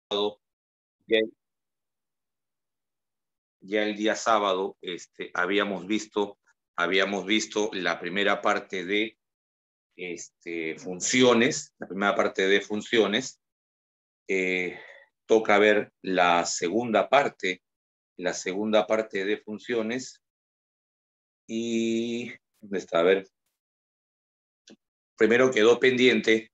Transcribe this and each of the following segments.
ya, ya el día sábado habíamos visto la primera parte de funciones, la primera parte de funciones. Toca ver la segunda parte de funciones. Y, ¿dónde está? A ver, primero quedó pendiente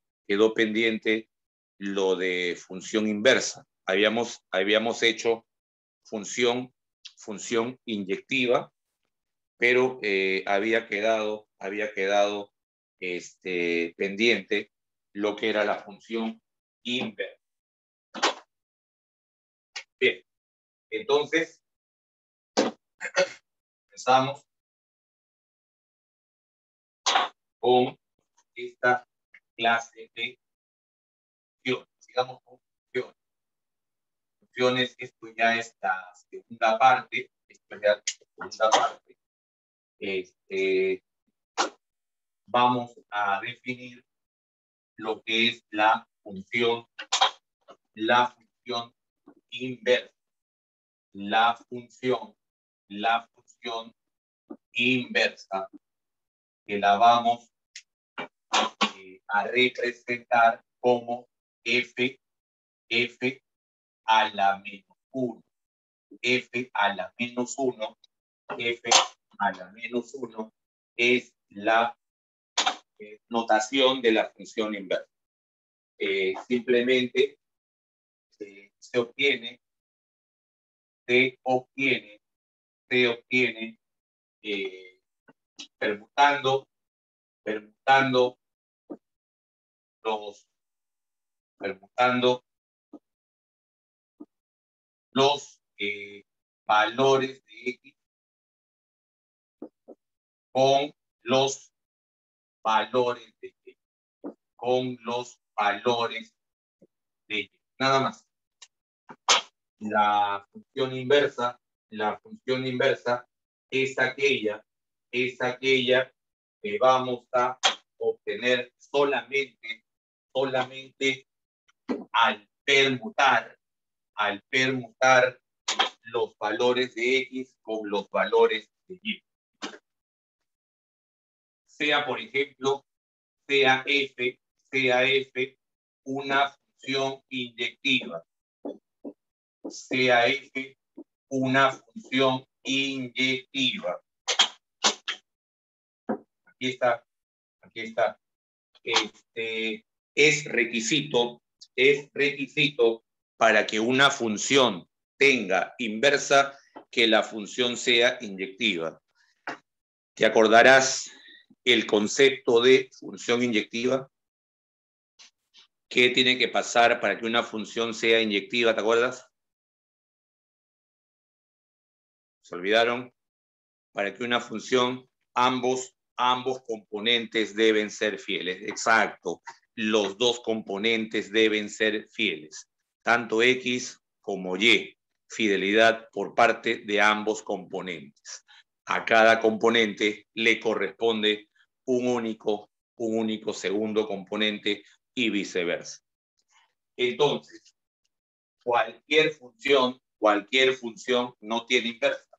lo de función inversa. Habíamos hecho función inyectiva, pero había quedado pendiente lo que era la función inversa. Bien, entonces empezamos con esta clase de funciones. Sigamos con funciones. Funciones, esto ya es la segunda parte. Vamos a definir lo que es la función inversa. La función inversa, que la vamos a representar como f a la menos 1. F a la menos 1 es la notación de la función inversa. Simplemente se obtiene permutando los valores de X con los valores de Y. Nada más. La función inversa es aquella que vamos a obtener solamente al permutar los valores de X con los valores de Y. Sea, por ejemplo, sea F una función inyectiva. Sea F una función inyectiva. Aquí está. Es requisito para que una función tenga inversa que la función sea inyectiva. ¿Te acordarás el concepto de función inyectiva? ¿Qué tiene que pasar para que una función sea inyectiva? ¿Te acuerdas? ¿Se olvidaron? Para que una función, ambos componentes deben ser fieles. Exacto. Los dos componentes deben ser fieles. Tanto X como Y. Fidelidad por parte de ambos componentes. A cada componente le corresponde un único segundo componente y viceversa. Entonces, cualquier función no tiene inversa.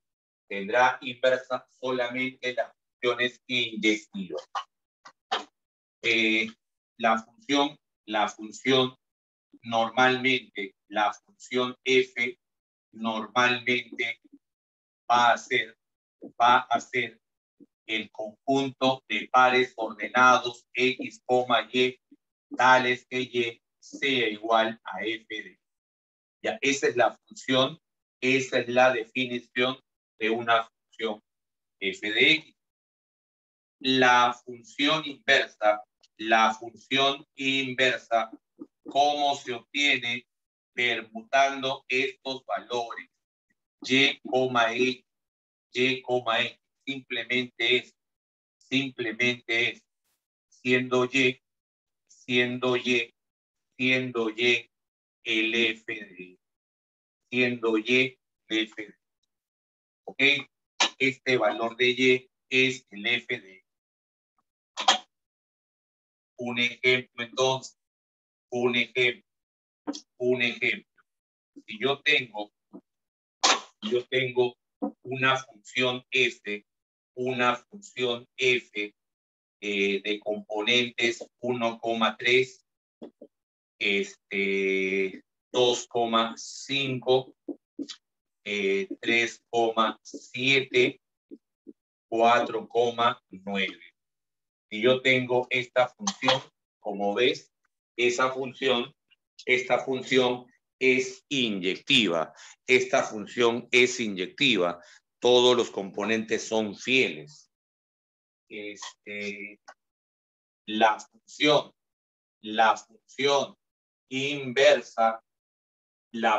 Tendrá inversa solamente las funciones inyectivas. La función normalmente, la función f normalmente va a ser el conjunto de pares ordenados x, y, tales que y sea igual a f de y. Ya, esa es la función, esa es la definición de una función f de x. La función inversa, ¿cómo se obtiene? Permutando estos valores y, x, simplemente es, siendo y el f de y, ¿ok? Este valor de y es el f de y. Un ejemplo, entonces, un ejemplo. si yo tengo una función f de componentes 1,3, 2,5, 3,7, 4,9. Si yo tengo esta función, como ves, esta función es inyectiva. Esta función es inyectiva. Todos los componentes son fieles. La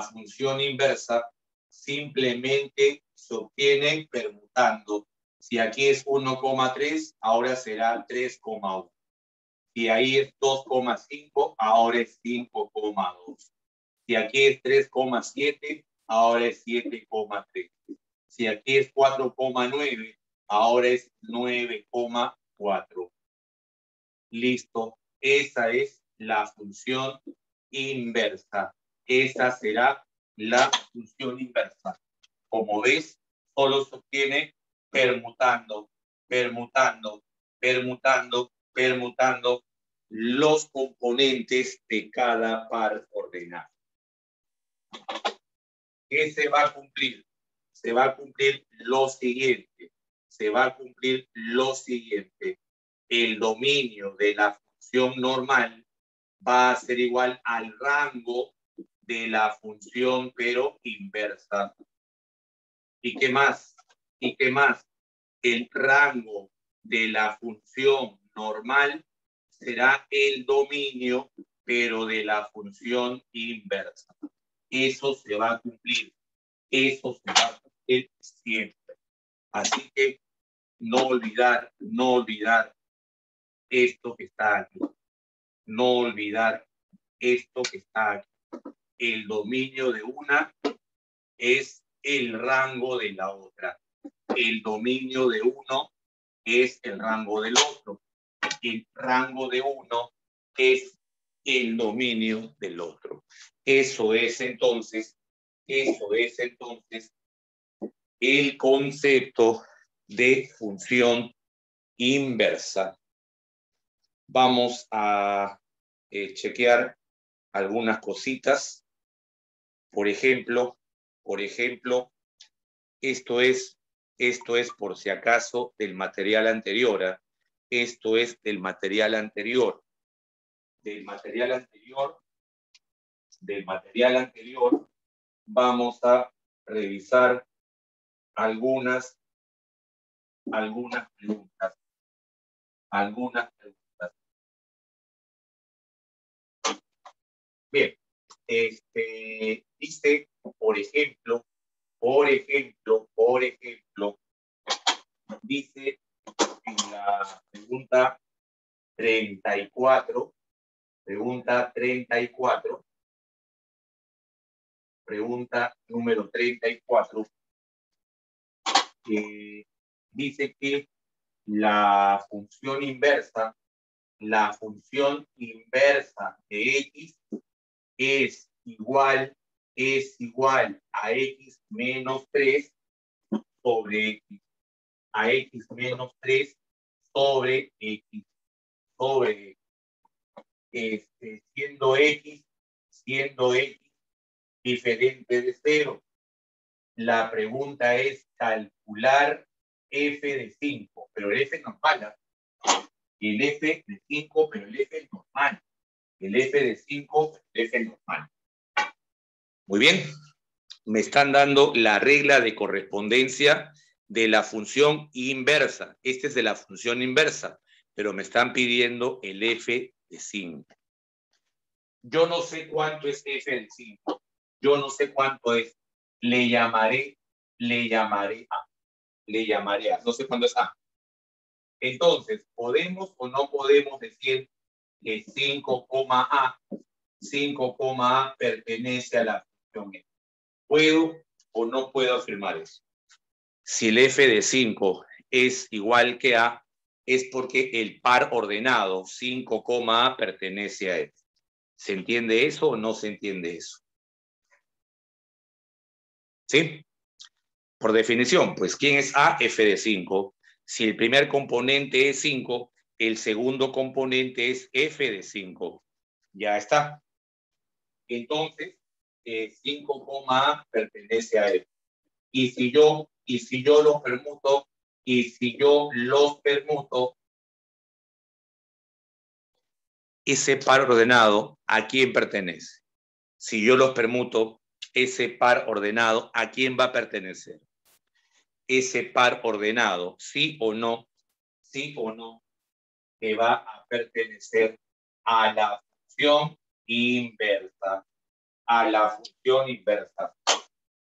función inversa simplemente se obtiene permutando. Si aquí es 1,3, ahora será 3,1. Si ahí es 2,5, ahora es 5,2. Si aquí es 3,7, ahora es 7,3. Si aquí es 4,9, ahora es 9,4. Listo. Esa es la función inversa. Esa será la función inversa. Como ves, solo se obtiene permutando los componentes de cada par ordenado. ¿Qué se va a cumplir? Se va a cumplir lo siguiente. El dominio de la función normal va a ser igual al rango de la función, pero inversa. ¿Y qué más? El rango de la función normal será el dominio, pero de la función inversa. Eso se va a cumplir. Siempre. Así que no olvidar esto que está aquí. El dominio de una es el rango de la otra. El dominio de uno es el rango del otro. El rango de uno es el dominio del otro. Eso es entonces el concepto de función inversa. Vamos a chequear algunas cositas. Por ejemplo, esto es por si acaso del material anterior. Esto es del material anterior. Del material anterior vamos a revisar algunas preguntas. Bien, dice, por ejemplo, dice en la pregunta 34, pregunta número 34, dice que la función inversa de x es igual a x menos 3 sobre x. A x menos 3 sobre x. Siendo x diferente de 0. La pregunta es calcular f de 5, pero el f normal. El f de 5, pero el f normal. El f de 5, el f normal. Muy bien. Me están dando la regla de correspondencia de la función inversa. Este es de la función inversa, pero me están pidiendo el f de 5. Yo no sé cuánto es f de 5. Yo no sé cuánto es. Le llamaré a. No sé cuánto es a. Entonces, ¿podemos o no podemos decir que 5,a pertenece a la función e? ¿Puedo o no puedo afirmar eso? Si el f de 5 es igual que a, es porque el par ordenado 5,a pertenece a f. ¿Se entiende eso o no se entiende eso? ¿Sí? Por definición, pues, ¿quién es A? F de 5. Si el primer componente es 5, el segundo componente es F de 5. Ya está. Entonces, 5, A pertenece a F. Y si yo los permuto, ese par ordenado, ¿a quién pertenece? Si yo los permuto, ese par ordenado, ¿a quién va a pertenecer? Ese par ordenado, sí o no, que va a pertenecer a la función inversa. A la función inversa.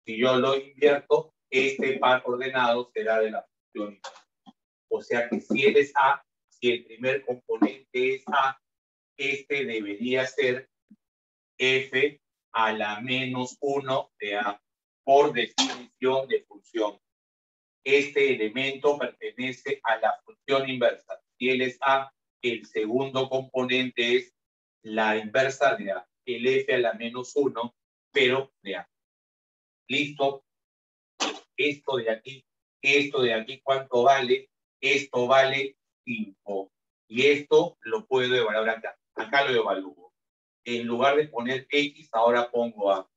Si yo lo invierto, este par ordenado será de la función inversa. O sea que si él es A, si el primer componente es A, este debería ser F a la menos 1 de A, por definición de función. Este elemento pertenece a la función inversa. Si él es A, el segundo componente es la inversa de A, el F a la menos 1, pero de A. ¿Listo? Esto de aquí, ¿cuánto vale? Esto vale 5. Y esto lo puedo evaluar acá. Acá lo evalúo. En lugar de poner X, ahora pongo A.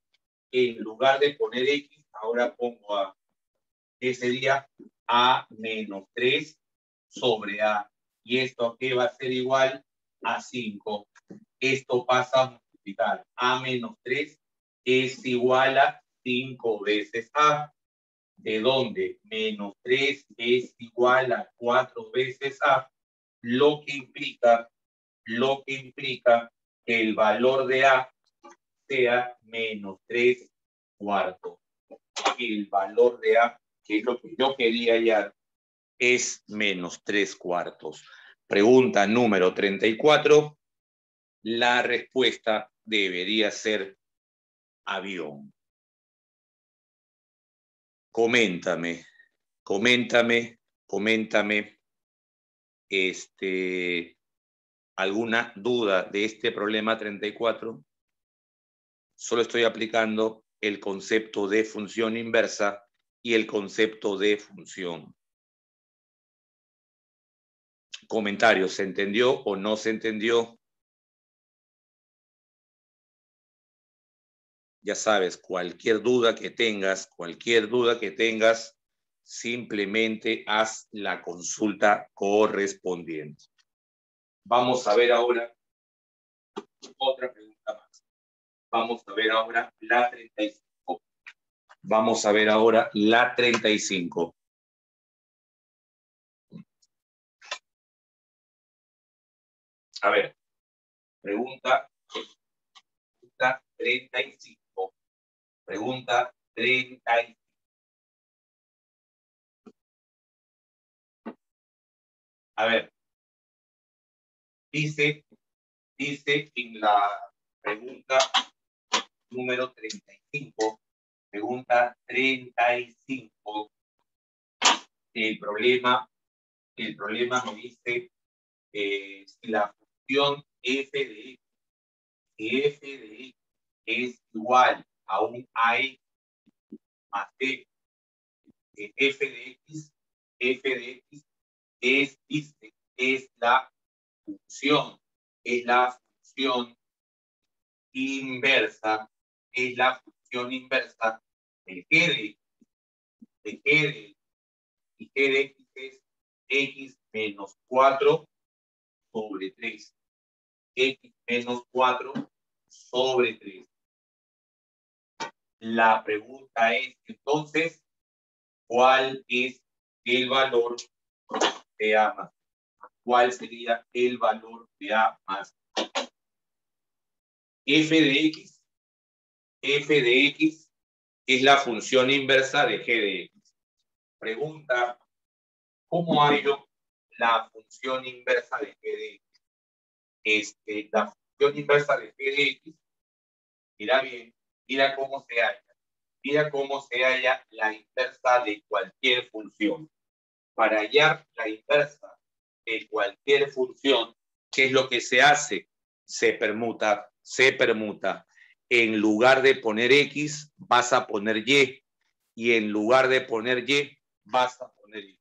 En lugar de poner X, ahora pongo A. ¿Qué sería? A menos 3 sobre A. Y esto ¿qué va a ser igual? A 5. Esto pasa a multiplicar. A menos 3 es igual a 5 veces A. ¿De dónde? Menos 3 es igual a 4 veces A, lo que implica que el valor de A sea menos 3 cuartos. El valor de A, que es lo que yo quería hallar, es menos 3 cuartos. Pregunta número 34. La respuesta debería ser avión. Coméntame. ¿Alguna duda de este problema 34? Solo estoy aplicando el concepto de función inversa y el concepto de función. Comentarios, ¿se entendió o no se entendió? Ya sabes, cualquier duda que tengas, simplemente haz la consulta correspondiente. Vamos a ver ahora otra pregunta más. Vamos a ver ahora la 35. Vamos a ver ahora la 35. A ver, pregunta 35. Pregunta 35. A ver, dice en la pregunta número 35, pregunta 35, el problema me dice si la función f de x es igual a un AX más b, f de x es la función inversa, de g de x es x menos 4 sobre 3. X menos 4 sobre 3. La pregunta es, entonces, ¿cuál es el valor de A más? ¿Cuál sería el valor de A más? F de X es la función inversa de G de X. Pregunta, ¿cómo hallo la función inversa de G de X? La función inversa de G de X, mira bien, mira cómo se halla. Mira cómo se halla la inversa de cualquier función. Para hallar la inversa de cualquier función, ¿qué es lo que se hace? Se permuta. En lugar de poner X, vas a poner Y. y en lugar de poner Y, vas a poner Y.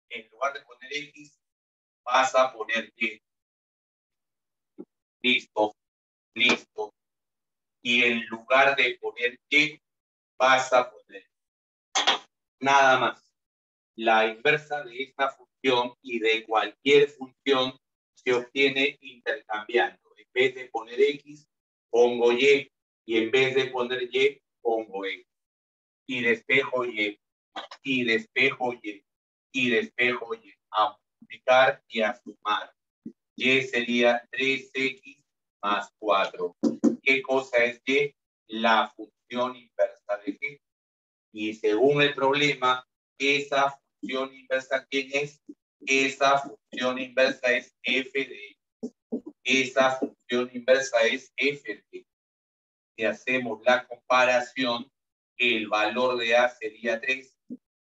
En lugar de poner X, vas a poner Y. Listo, listo. Y en lugar de poner Y, vas a poner nada más. La inversa de esta función y de cualquier función se obtiene intercambiando. En vez de poner X, pongo Y. Y en vez de poner Y, pongo X. Y despejo Y. Y despejo Y. Y despejo Y. A multiplicar y a sumar. Y sería 3X más 4. ¿Qué cosa es Y? La función inversa de G. Y según el problema, esa función inversa, ¿quién es? Esa función inversa es f de X. Esa función inversa es f de X. Si hacemos la comparación, el valor de A sería 3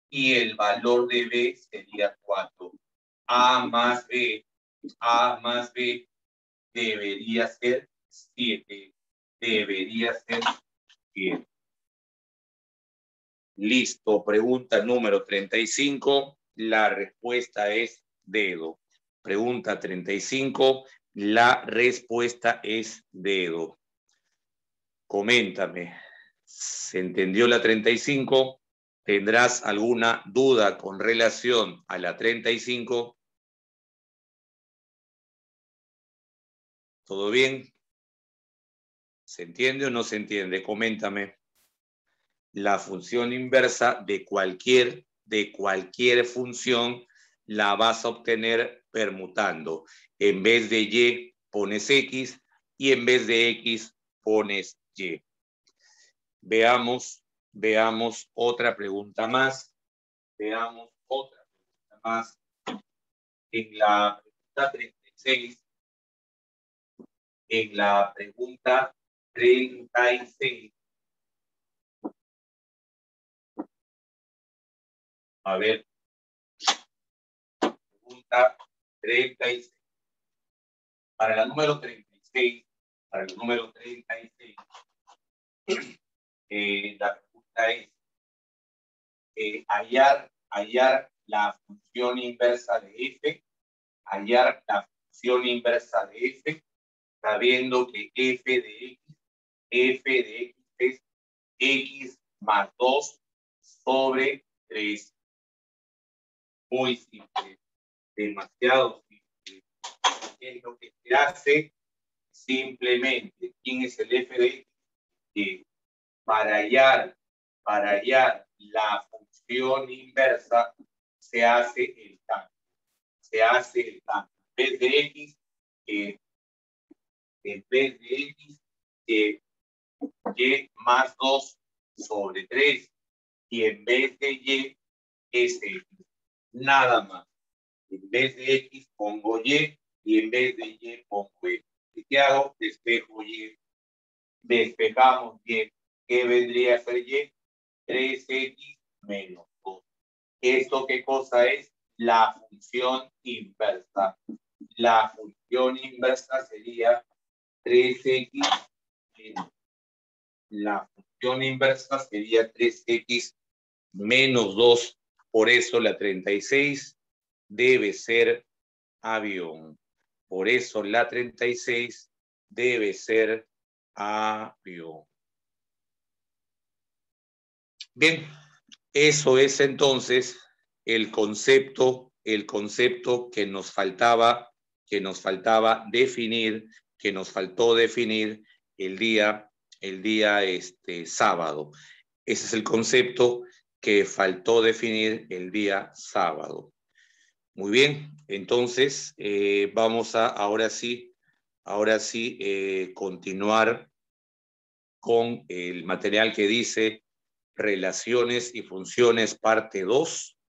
y el valor de B sería 4. A más B debería ser 7. Debería ser 7. Listo, pregunta número 35. La respuesta es dedo. Pregunta 35. La respuesta es dedo. Coméntame. ¿Se entendió la 35? ¿Tendrás alguna duda con relación a la 35? ¿Todo bien? ¿Se entiende o no se entiende? Coméntame. La función inversa de cualquier función la vas a obtener permutando. En vez de Y pones X y en vez de X pones Y. Veamos otra pregunta más. Veamos otra pregunta más. En la pregunta 36. En la pregunta 36. A ver. Pregunta 36. Para la número 36. Para el número 36. La pregunta es hallar la función inversa de f, hallar la función inversa de f, sabiendo que f de x es x más 2 sobre 3. Muy simple, demasiado simple. ¿Qué es lo que se hace? Simplemente, ¿quién es el f de x? Para hallar la función inversa se hace el cambio. En vez de x, y más 2 sobre 3. Y en vez de y, es x. Nada más. En vez de x pongo y en vez de y pongo x. ¿Y qué hago? Despejo y. Despejamos y. ¿Qué vendría a ser y? 3x menos 2. ¿Esto qué cosa es? La función inversa. La función inversa sería 3x menos. La función inversa sería 3x menos 2. Por eso la 36 debe ser avión. Por eso la 36 debe ser avión. Bien, eso es entonces el concepto que nos faltaba definir, que nos faltó definir el día sábado. Ese es el concepto que faltó definir el día sábado. Muy bien, entonces vamos a ahora sí continuar con el material que dice Relaciones y funciones, parte 2,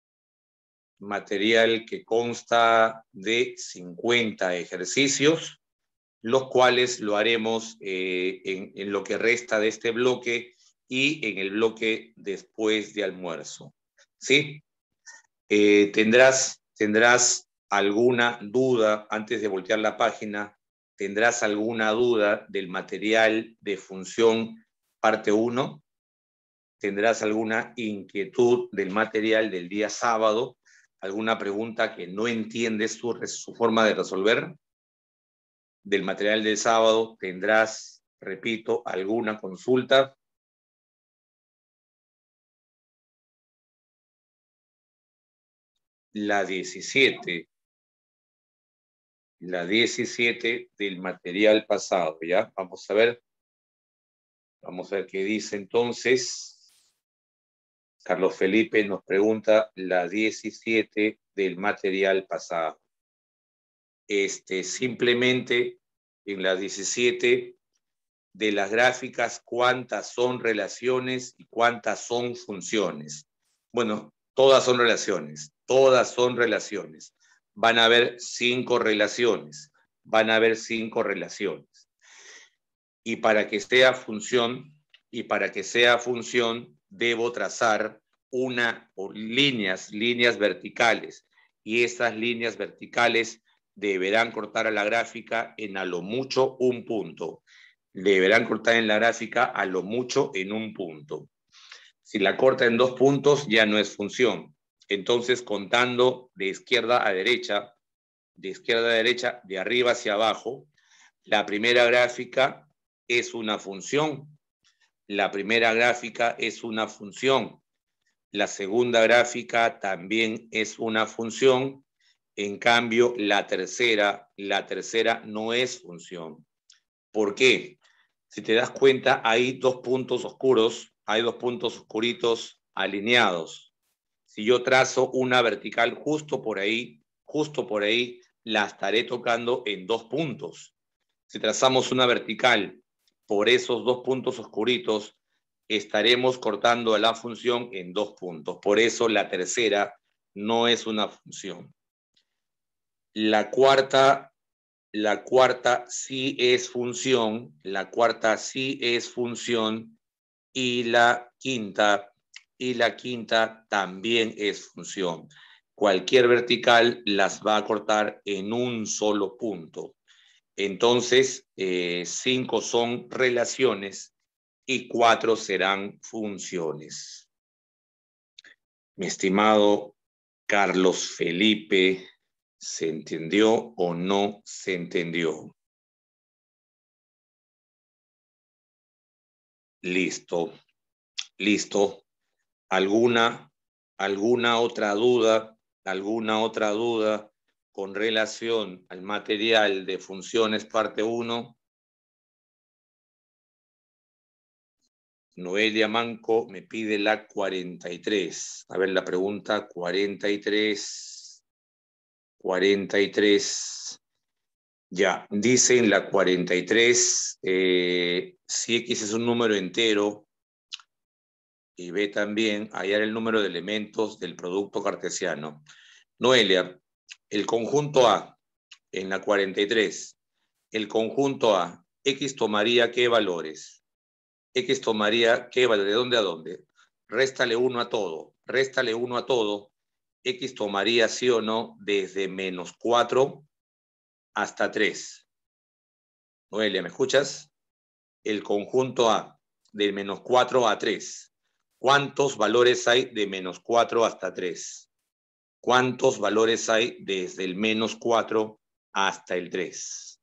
material que consta de 50 ejercicios, los cuales lo haremos en lo que resta de este bloque y en el bloque después de almuerzo. ¿Sí? ¿Tendrás alguna duda antes de voltear la página? ¿Tendrás alguna duda del material de función parte 1? tendrás alguna inquietud del material del día sábado, alguna pregunta que no entiendes su forma de resolver. Del material del sábado tendrás, repito, alguna consulta. La 17 del material pasado, ¿ya? Vamos a ver qué dice entonces. Carlos Felipe nos pregunta la 17 del material pasado. Simplemente en la 17 de las gráficas, ¿cuántas son relaciones y cuántas son funciones? Bueno, todas son relaciones. Van a haber 5 relaciones. Y para que sea función, debo trazar líneas verticales. Y estas líneas verticales deberán cortar a la gráfica en a lo mucho un punto. Si la corta en 2 puntos, ya no es función. Entonces, contando de izquierda a derecha, de arriba hacia abajo, la primera gráfica es una función. La segunda gráfica también es una función. En cambio, la tercera no es función. ¿Por qué? Si te das cuenta, hay 2 puntos oscuros, hay 2 puntos oscuritos alineados. Si yo trazo una vertical justo por ahí, la estaré tocando en 2 puntos. Si trazamos una vertical por esos 2 puntos oscuritos, estaremos cortando a la función en 2 puntos. Por eso la tercera no es una función. La cuarta sí es función, y la quinta también es función. Cualquier vertical las va a cortar en un solo punto. Entonces, 5 son relaciones y 4 serán funciones. Mi estimado Carlos Felipe, ¿se entendió o no se entendió? Listo. ¿Alguna otra duda con relación al material de funciones parte 1? Noelia Manco me pide la 43. A ver la pregunta 43. Ya, dice en la 43, si X es un número entero, y B también, hallar el número de elementos del producto cartesiano. Noelia, el conjunto A, en la 43, el conjunto A, X tomaría ¿qué valores? ¿De dónde a dónde? Réstale 1 a todo. X tomaría, sí o no, desde -4 hasta 3. Noelia, ¿me escuchas? El conjunto A, del -4 a 3. ¿Cuántos valores hay de -4 hasta 3? ¿Cuántos valores hay desde el -4 hasta el 3?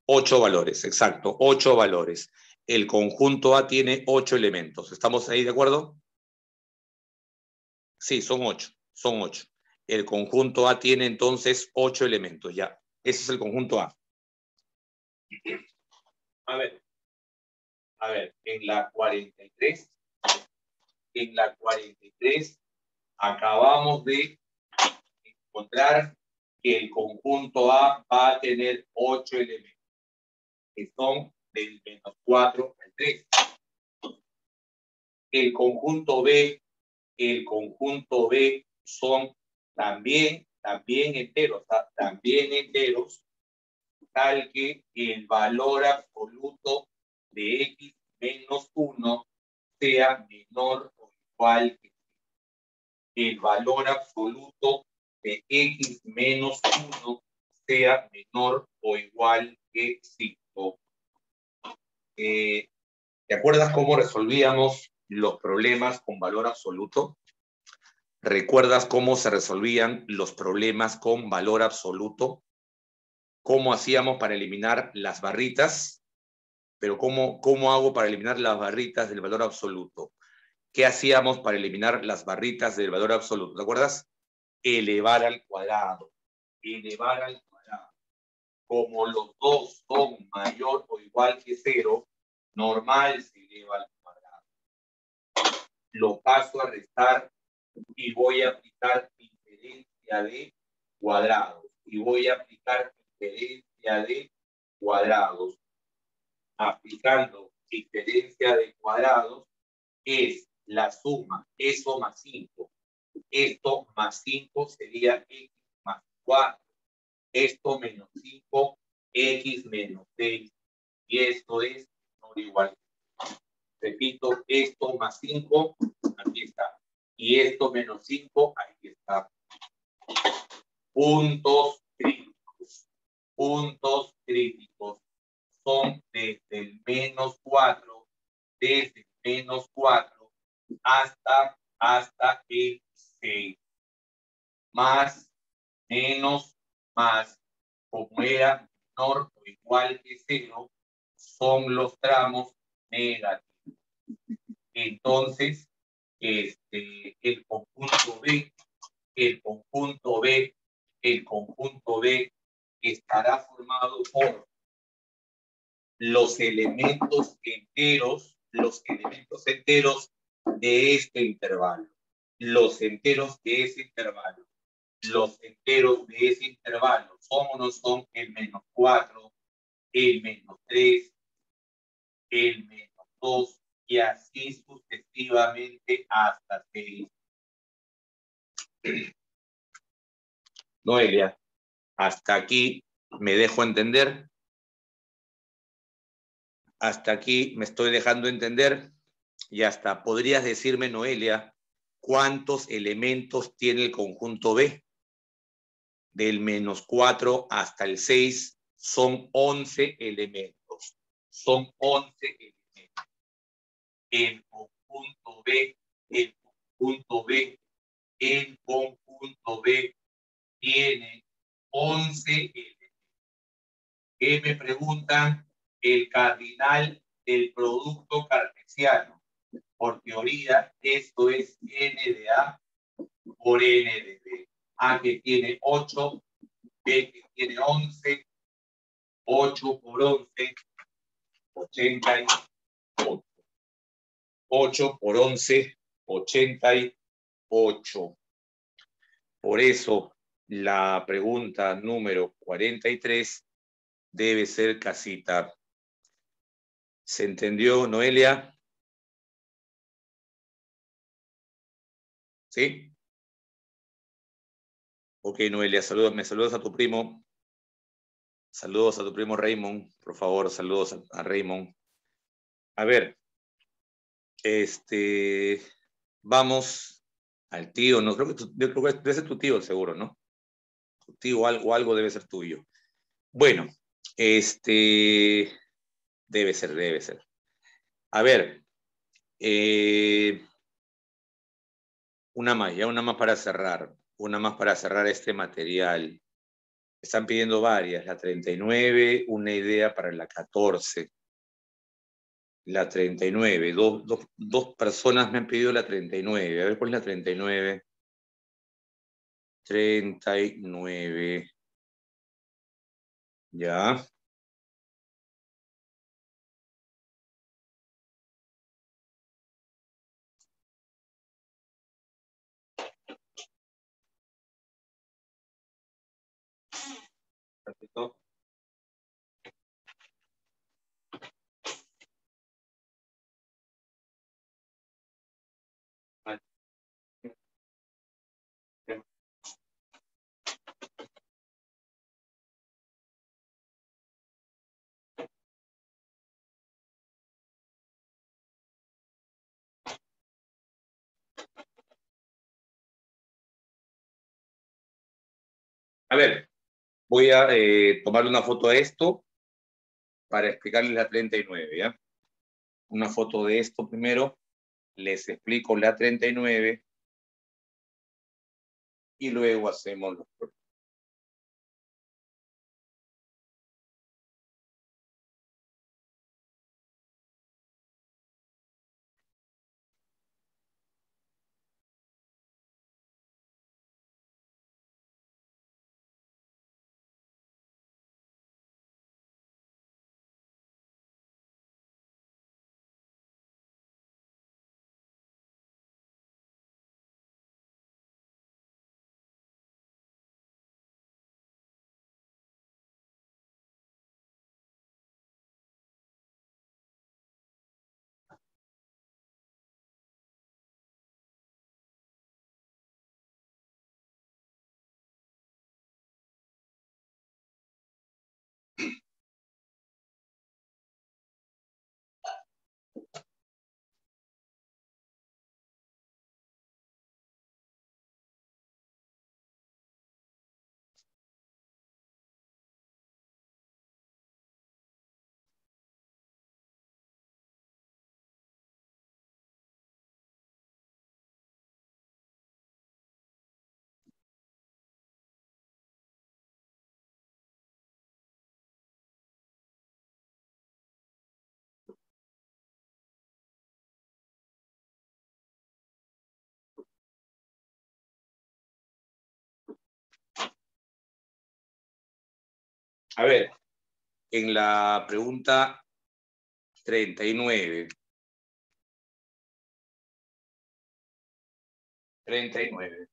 8 valores, exacto, 8 valores. El conjunto A tiene 8 elementos. ¿Estamos ahí de acuerdo? Sí, son 8. El conjunto A tiene entonces 8 elementos, ya. Ese es el conjunto A. A ver, en la 43 acabamos de encontrar que el conjunto A va a tener 8 elementos, que son del -4 al 3. El conjunto B son también enteros, tal que el valor absoluto de X menos 1 sea menor o igual que 5. El valor absoluto de X menos 1 sea menor o igual que 5. ¿Te acuerdas cómo resolvíamos los problemas con valor absoluto? ¿Recuerdas cómo se resolvían los problemas con valor absoluto? ¿Cómo hacíamos para eliminar las barritas? Pero ¿cómo hago para eliminar las barritas del valor absoluto? ¿Qué hacíamos para eliminar las barritas del valor absoluto? ¿Te acuerdas? Elevar al cuadrado. Elevar al cuadrado. Como los dos son mayor o igual que 0, normal se eleva al cuadrado. Lo paso a restar y voy a aplicar diferencia de cuadrados. Y voy a aplicar diferencia de cuadrados. Aplicando diferencia de cuadrados es la suma, eso más 5. Esto más 5 sería x más 4. Esto menos 5, x menos 6. Y esto es menor o igual. Repito, esto más 5, aquí está. Y esto menos 5, aquí está. Puntos críticos. Puntos críticos son desde el menos 4, desde el menos 4 hasta el 6. Más, menos, más, como era menor o igual que 0, son los tramos negativos. Entonces, el conjunto B estará formado por los elementos enteros de este intervalo. Los enteros de ese intervalo. Los enteros de ese intervalo son o no son el menos 4, el menos 3, el menos 2 y así sucesivamente hasta 6. Noelia, hasta aquí me dejo entender. Hasta aquí me estoy dejando entender. Y hasta podrías decirme, Noelia, ¿cuántos elementos tiene el conjunto B? Del menos 4 hasta el 6 son 11 elementos. Son 11 elementos. El conjunto B tiene 11 elementos. ¿Qué me preguntan? El cardinal del producto cartesiano. Por teoría, esto es n de A por n de B. A que tiene 8, B que tiene 11, 8 por 11, 88. 8 por 11, 88. Por eso, la pregunta número 43 debe ser casita. ¿Se entendió, Noelia? ¿Sí? Ok, Noelia, me saludas a tu primo. Saludos a tu primo Raymond, por favor, saludos a Raymond. A ver, vamos al tío, no creo que yo creo que debe ser tu tío, seguro, ¿no? Tu tío o algo debe ser tuyo. Bueno, debe ser. A ver, una más para cerrar este material. Están pidiendo varias, la 39, una idea para la 14. La 39, dos personas me han pedido la 39. A ver, ¿cuál es la 39? 39. Ya. Perfecto. Vale. A ver, voy a tomarle una foto a esto para explicarles la 39, ¿ya? una foto de esto primero, les explico la 39 y luego hacemos los problemas. A ver, en la pregunta 39. 39.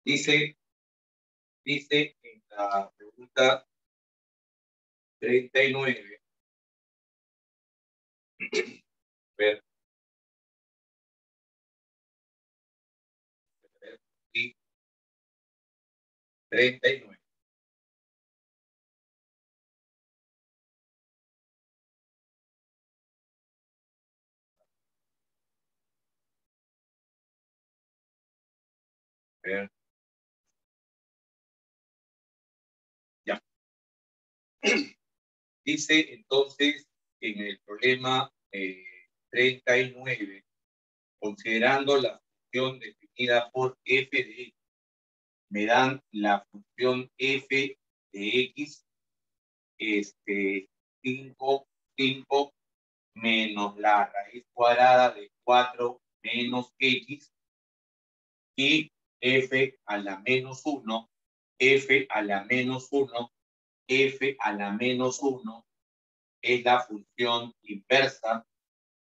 Dice en la pregunta 39. Ver, y 39. Ver, ya. Dice entonces en el problema 39, considerando la función definida por f de x, me dan la función f de x, 5 menos la raíz cuadrada de 4 menos x, y f a la menos 1, f a la menos 1, f a la menos 1 es la función inversa,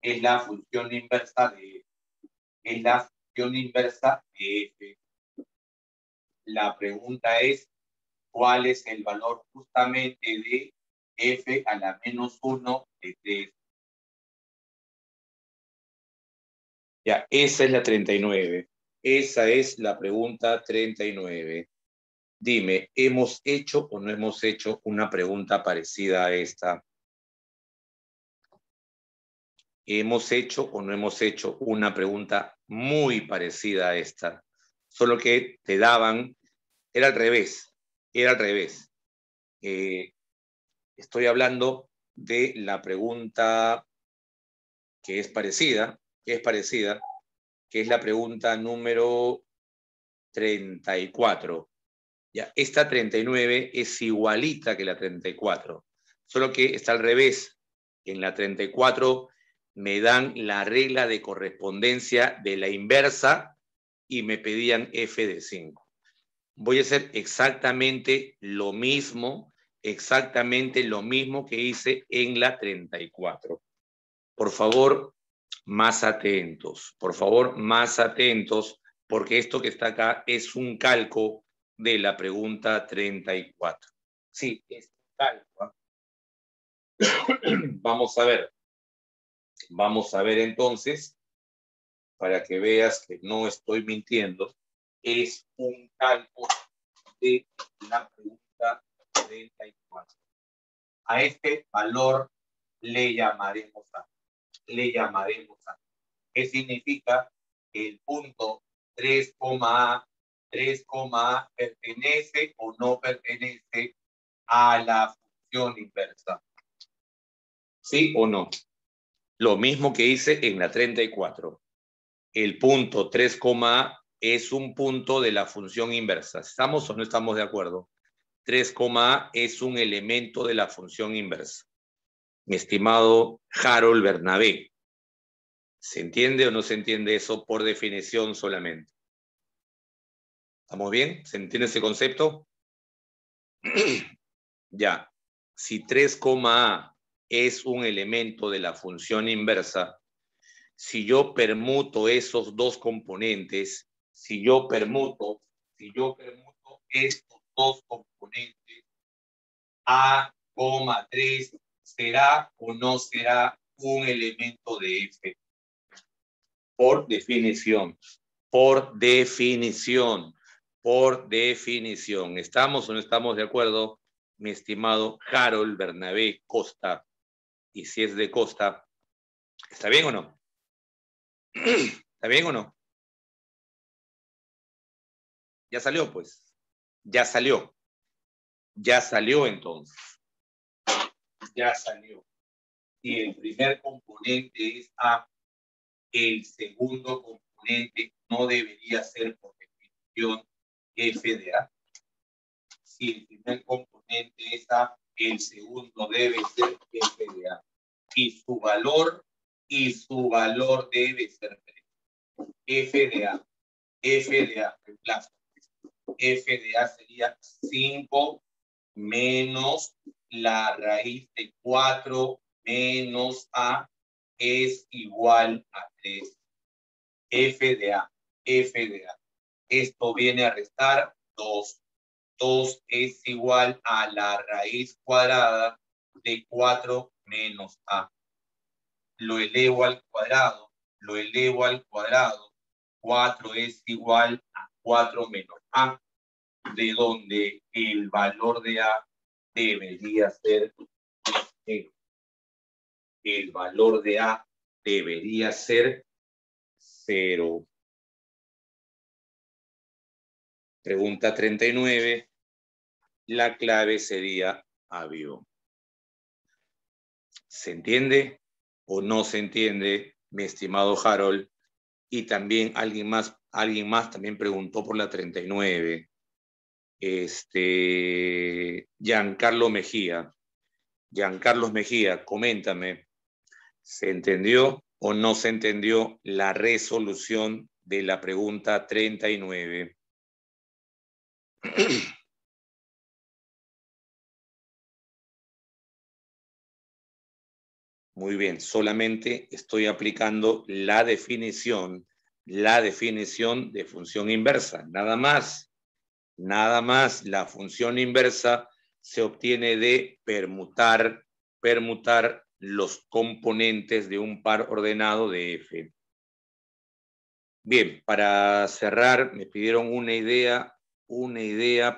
es la función inversa de f, es la función inversa de f. La pregunta es, ¿cuál es el valor justamente de f a la menos 1 de t? Ya, esa es la 39. Esa es la pregunta 39. Dime, ¿hemos hecho o no hemos hecho una pregunta parecida a esta? ¿Hemos hecho o no hemos hecho una pregunta muy parecida a esta? Solo que te daban, era al revés, era al revés. Estoy hablando de la pregunta que es parecida, que es la pregunta número 34. Ya, esta 39 es igualita que la 34, solo que está al revés. En la 34 me dan la regla de correspondencia de la inversa y me pedían f de 5. Voy a hacer exactamente lo mismo que hice en la 34. Por favor, más atentos, porque esto que está acá es un calco de la pregunta 34. Sí, es un calco. Vamos a ver entonces, para que veas que no estoy mintiendo, es un calco de la pregunta 34. A este valor le llamaremos A. ¿Qué significa? Que el punto 3,A pertenece o no pertenece a la función inversa. ¿Sí o no? Lo mismo que hice en la 34. El punto 3,A es un punto de la función inversa. ¿Estamos o no estamos de acuerdo? 3,A es un elemento de la función inversa. Mi estimado Harold Bernabé, ¿se entiende o no se entiende eso por definición solamente? ¿Estamos bien? ¿Se entiende ese concepto? Ya. Si 3,A es un elemento de la función inversa, si yo permuto esos dos componentes, si yo permuto estos dos componentes, A,3 será o no será un elemento de F. Por definición. ¿Estamos o no estamos de acuerdo, mi estimado Harold Bernabé Costa? Y si es de Costa, ¿está bien o no? ¿Está bien o no? Ya salió, pues. Ya salió entonces. Ya salió. Si el primer componente es A, el segundo componente no debería ser por definición F de A. Si el primer componente es A, el segundo debe ser F de A. Y su valor debe ser 3. F de A, reemplazo. F de A sería 5 menos la raíz de 4 menos A es igual a 3. F de A. Esto viene a restar 2. 2 es igual a la raíz cuadrada de 4 menos A. Lo elevo al cuadrado. 4 es igual a 4 menos A, de donde el valor de A debería ser 0. El valor de A debería ser 0. Pregunta 39. La clave sería avión. ¿Se entiende o no se entiende, mi estimado Harold? Y también alguien más también preguntó por la 39. Giancarlo Mejía, coméntame, ¿se entendió o no se entendió la resolución de la pregunta 39? Muy bien, solamente estoy aplicando la definición de función inversa, nada más. La función inversa se obtiene de permutar los componentes de un par ordenado de F. Bien, para cerrar, me pidieron una idea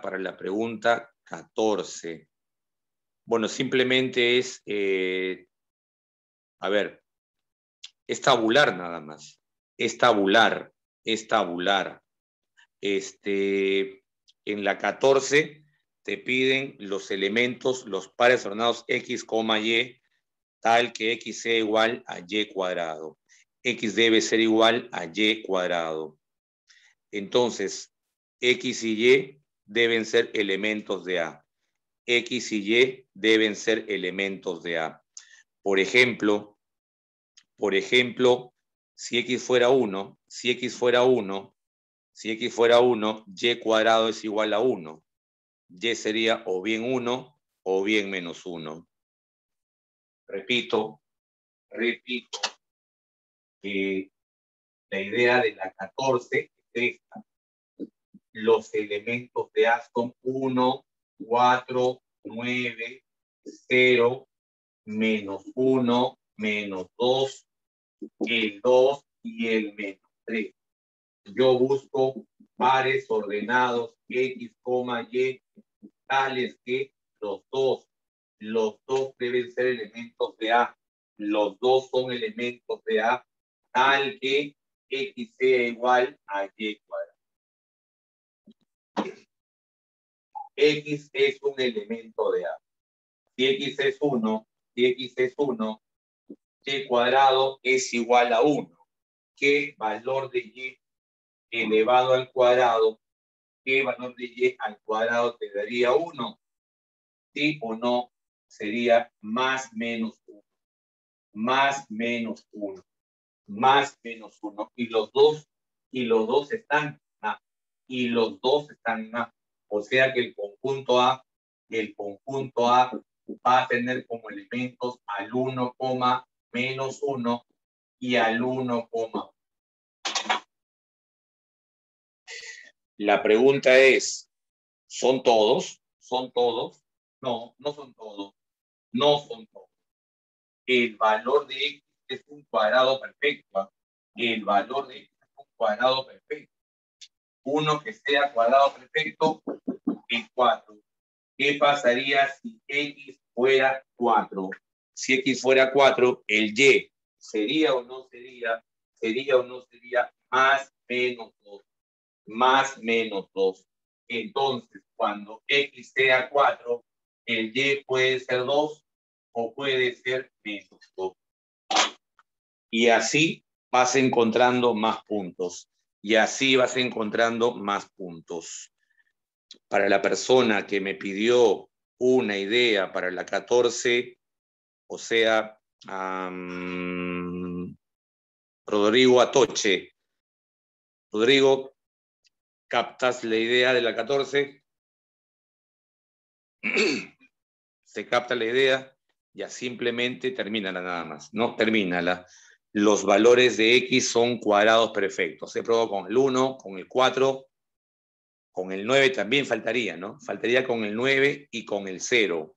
para la pregunta 14. Bueno, simplemente es, es tabular nada más. Es tabular. En la 14 te piden los elementos, los pares ordenados X, Y, tal que X sea igual a Y cuadrado. X debe ser igual a Y cuadrado. Entonces, X y Y deben ser elementos de A. X y Y deben ser elementos de A. Por ejemplo, si X fuera 1, Y cuadrado es igual a 1. Y sería o bien 1 o bien menos 1. Repito, que la idea de la 14 es esta. Los elementos de A son 1, 4, 9, 0, menos 1, menos 2, el 2 y el menos 3. Yo busco pares ordenados X, Y, tales que los dos deben ser elementos de A. Los dos son elementos de A, tal que X sea igual a Y cuadrado. X es un elemento de A. Si X es 1, Y cuadrado es igual a 1. ¿Qué valor de Y elevado al cuadrado? ¿Qué valor de Y al cuadrado te daría 1? ¿Sí o no? Sería más menos 1. Más menos 1. Más menos 1. Y los dos están en A. Y los dos están en A. O sea que el conjunto A va a tener como elementos al 1, menos 1 y al 1, La pregunta es, ¿son todos? ¿son todos? No, no son todos. No son todos. El valor de X es un cuadrado perfecto. El valor de X es un cuadrado perfecto. Uno que sea cuadrado perfecto es 4. ¿Qué pasaría si X fuera 4? Si X fuera 4, el Y ¿Sería o no sería? ¿Sería o no sería más menos 2? Más menos 2. Entonces, cuando X sea 4, el Y puede ser 2 o puede ser menos 2. Y así vas encontrando más puntos. Y así vas encontrando más puntos. Para la persona que me pidió una idea para la 14, o sea, Rodrigo Atoche. Rodrigo, ¿captas la idea de la 14? Se capta la idea, ya simplemente termínala nada más, ¿no? Termínala. Los valores de X son cuadrados perfectos. He probado con el 1, con el 4, con el 9 también faltaría, ¿no? Faltaría con el 9 y con el 0.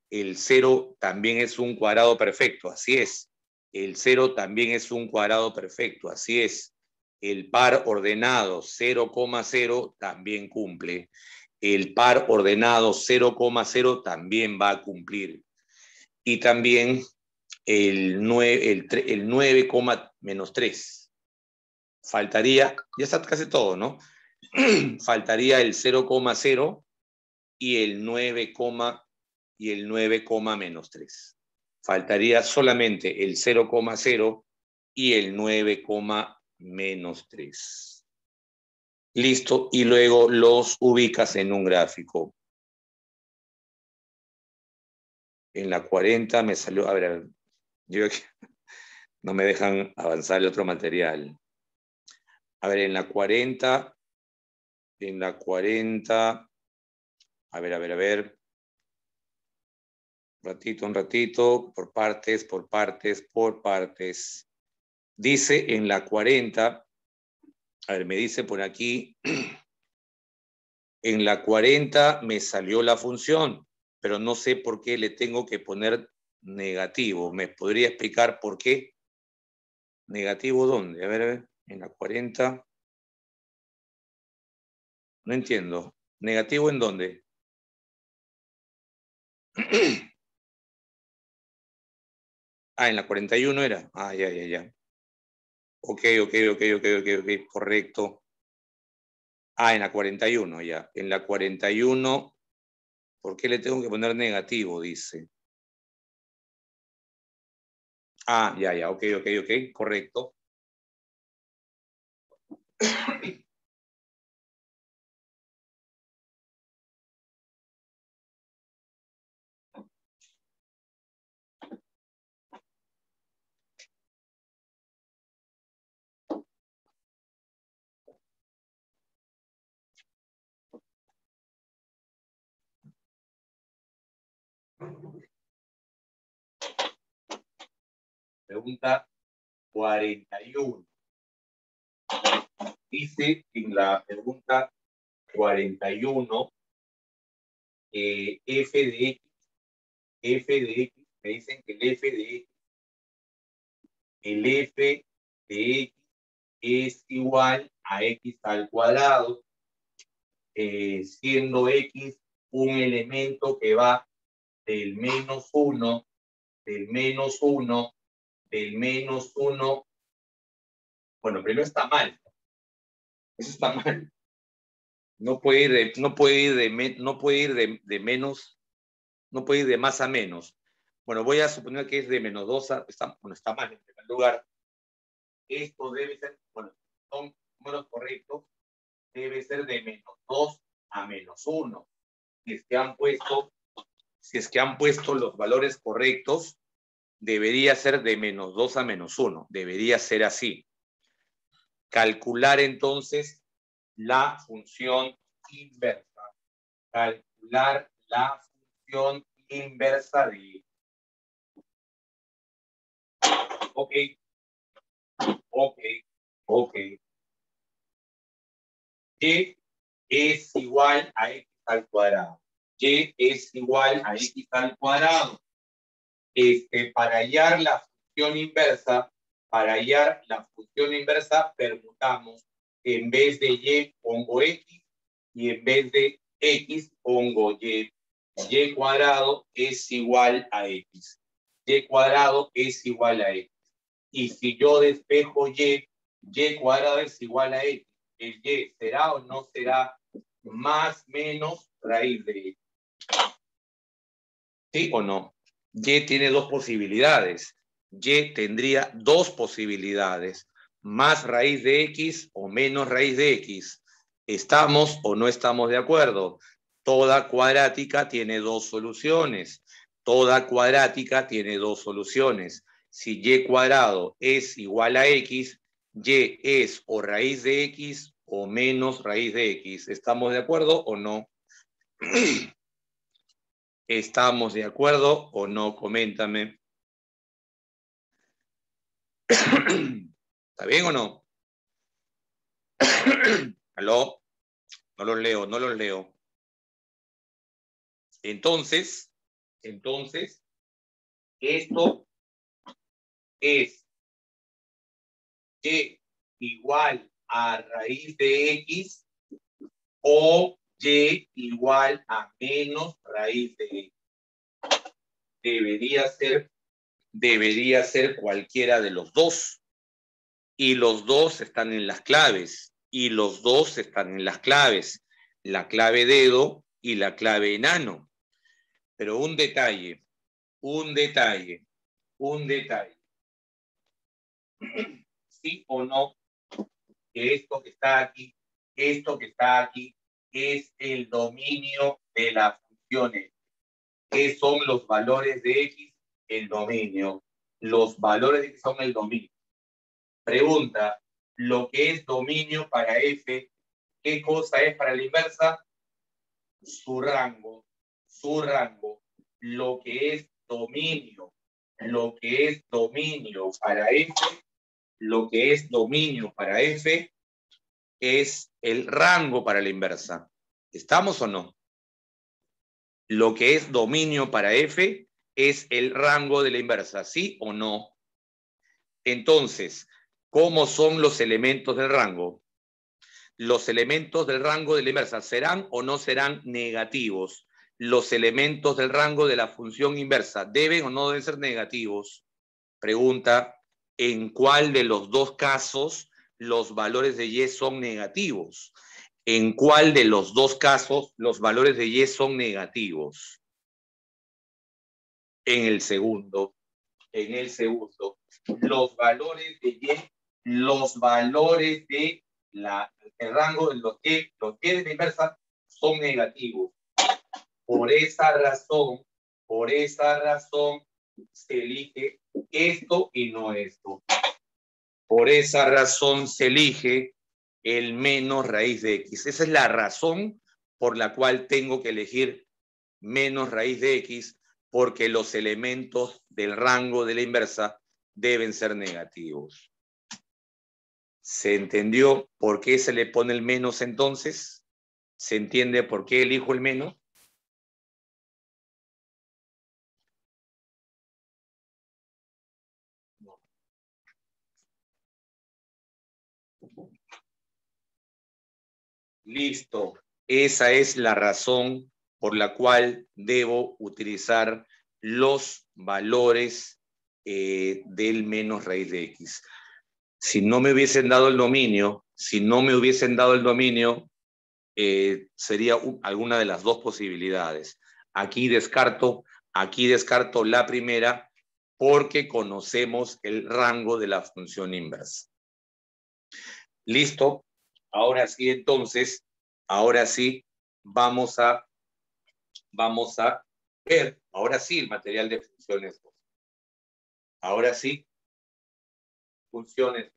El 0 también es un cuadrado perfecto, así es. El 0 también es un cuadrado perfecto, así es. El par ordenado 0,0 también cumple. El par ordenado 0,0 también va a cumplir. Y también el 9, menos 3. Faltaría, ya está casi todo, ¿no? Faltaría el 0,0 y el 9, y el 9, menos 3. Faltaría solamente el 0,0 y el 9, menos 3. Listo, y luego los ubicas en un gráfico. En la 40 me salió, a ver, yo no me dejan avanzar el otro material. A ver, en la 40, a ver. Un ratito, por partes. Dice en la 40, a ver, me dice por aquí, en la 40 me salió la función, pero no sé por qué le tengo que poner negativo. ¿Me podría explicar por qué? ¿Negativo dónde? A ver, en la 40. No entiendo. ¿Negativo en dónde? En la 41 era. Ya. Ok, correcto. En la 41 ya. En la 41, ¿por qué le tengo que poner negativo? Dice. Ya, ok, correcto. Pregunta 41. Dice en la pregunta 41, f de x, me dicen que el f de x es igual a x al cuadrado. siendo X un elemento que va del -1, del -1, del -1. Bueno, primero está mal. Eso está mal. No puede ir de menos, no puede ir de más a menos. Bueno, voy a suponer que es de -2 a, está mal en primer lugar. Esto debe ser, bueno, son números correctos, debe ser de -2 a -1. Si es que han puesto los valores correctos, debería ser de -2 a -1. Debería ser así. Calcular entonces la función inversa. Calcular la función inversa de... Ok. Y es igual a x al cuadrado. Y es igual a x al cuadrado. Para hallar la función inversa, permutamos. En vez de y pongo x y en vez de x pongo y. Y cuadrado es igual a x. Y cuadrado es igual a x. Y si yo despejo y cuadrado es igual a x. El y será o no será más menos raíz de x. ¿Sí o no? Y tiene dos posibilidades. Y tendría dos posibilidades. Más raíz de x o menos raíz de x. ¿Estamos o no estamos de acuerdo? Toda cuadrática tiene dos soluciones. Toda cuadrática tiene dos soluciones. Si y cuadrado es igual a x, y es o raíz de x o menos raíz de x. ¿Estamos de acuerdo o no? ¿Estamos de acuerdo o no? Coméntame. ¿Está bien o no? ¿Aló? No los leo. Entonces, esto es y igual a raíz de x o y igual a menos raíz de x. Debería ser cualquiera de los dos. Y los dos están en las claves. La clave dedo y la clave enano. Pero un detalle. ¿Sí o no? Que esto que está aquí es el dominio de las funciones. ¿Qué son los valores de x? El dominio. Los valores de x son el dominio. Pregunta, lo que es dominio para f, ¿qué cosa es para la inversa? Su rango. Lo que es dominio para f, es el rango para la inversa. ¿Estamos o no? Lo que es dominio para f es el rango de la inversa, ¿sí o no? Entonces, ¿cómo son los elementos del rango? Los elementos del rango de la inversa, ¿serán o no serán negativos? Los elementos del rango de la función inversa, ¿deben o no deben ser negativos? Pregunta, ¿en cuál de los dos casos los valores de y son negativos? ¿En cuál de los dos casos los valores de y son negativos? En el segundo. Los valores de y, el rango de los y de la inversa son negativos. Por esa razón se elige esto y no esto. Por esa razón se elige el menos raíz de x. Esa es la razón por la cual tengo que elegir menos raíz de x, porque los elementos del rango de la inversa deben ser negativos. ¿Se entendió por qué se le pone el menos entonces? ¿Se entiende por qué elijo el menos? Listo. Esa es la razón por la cual debo utilizar los valores del menos raíz de x. Si no me hubiesen dado el dominio, sería alguna de las dos posibilidades. Aquí descarto la primera porque conocemos el rango de la función inversa. ¿Listo? Ahora sí, entonces, vamos a ver, ahora sí, el material de funciones. Ahora sí, funciones.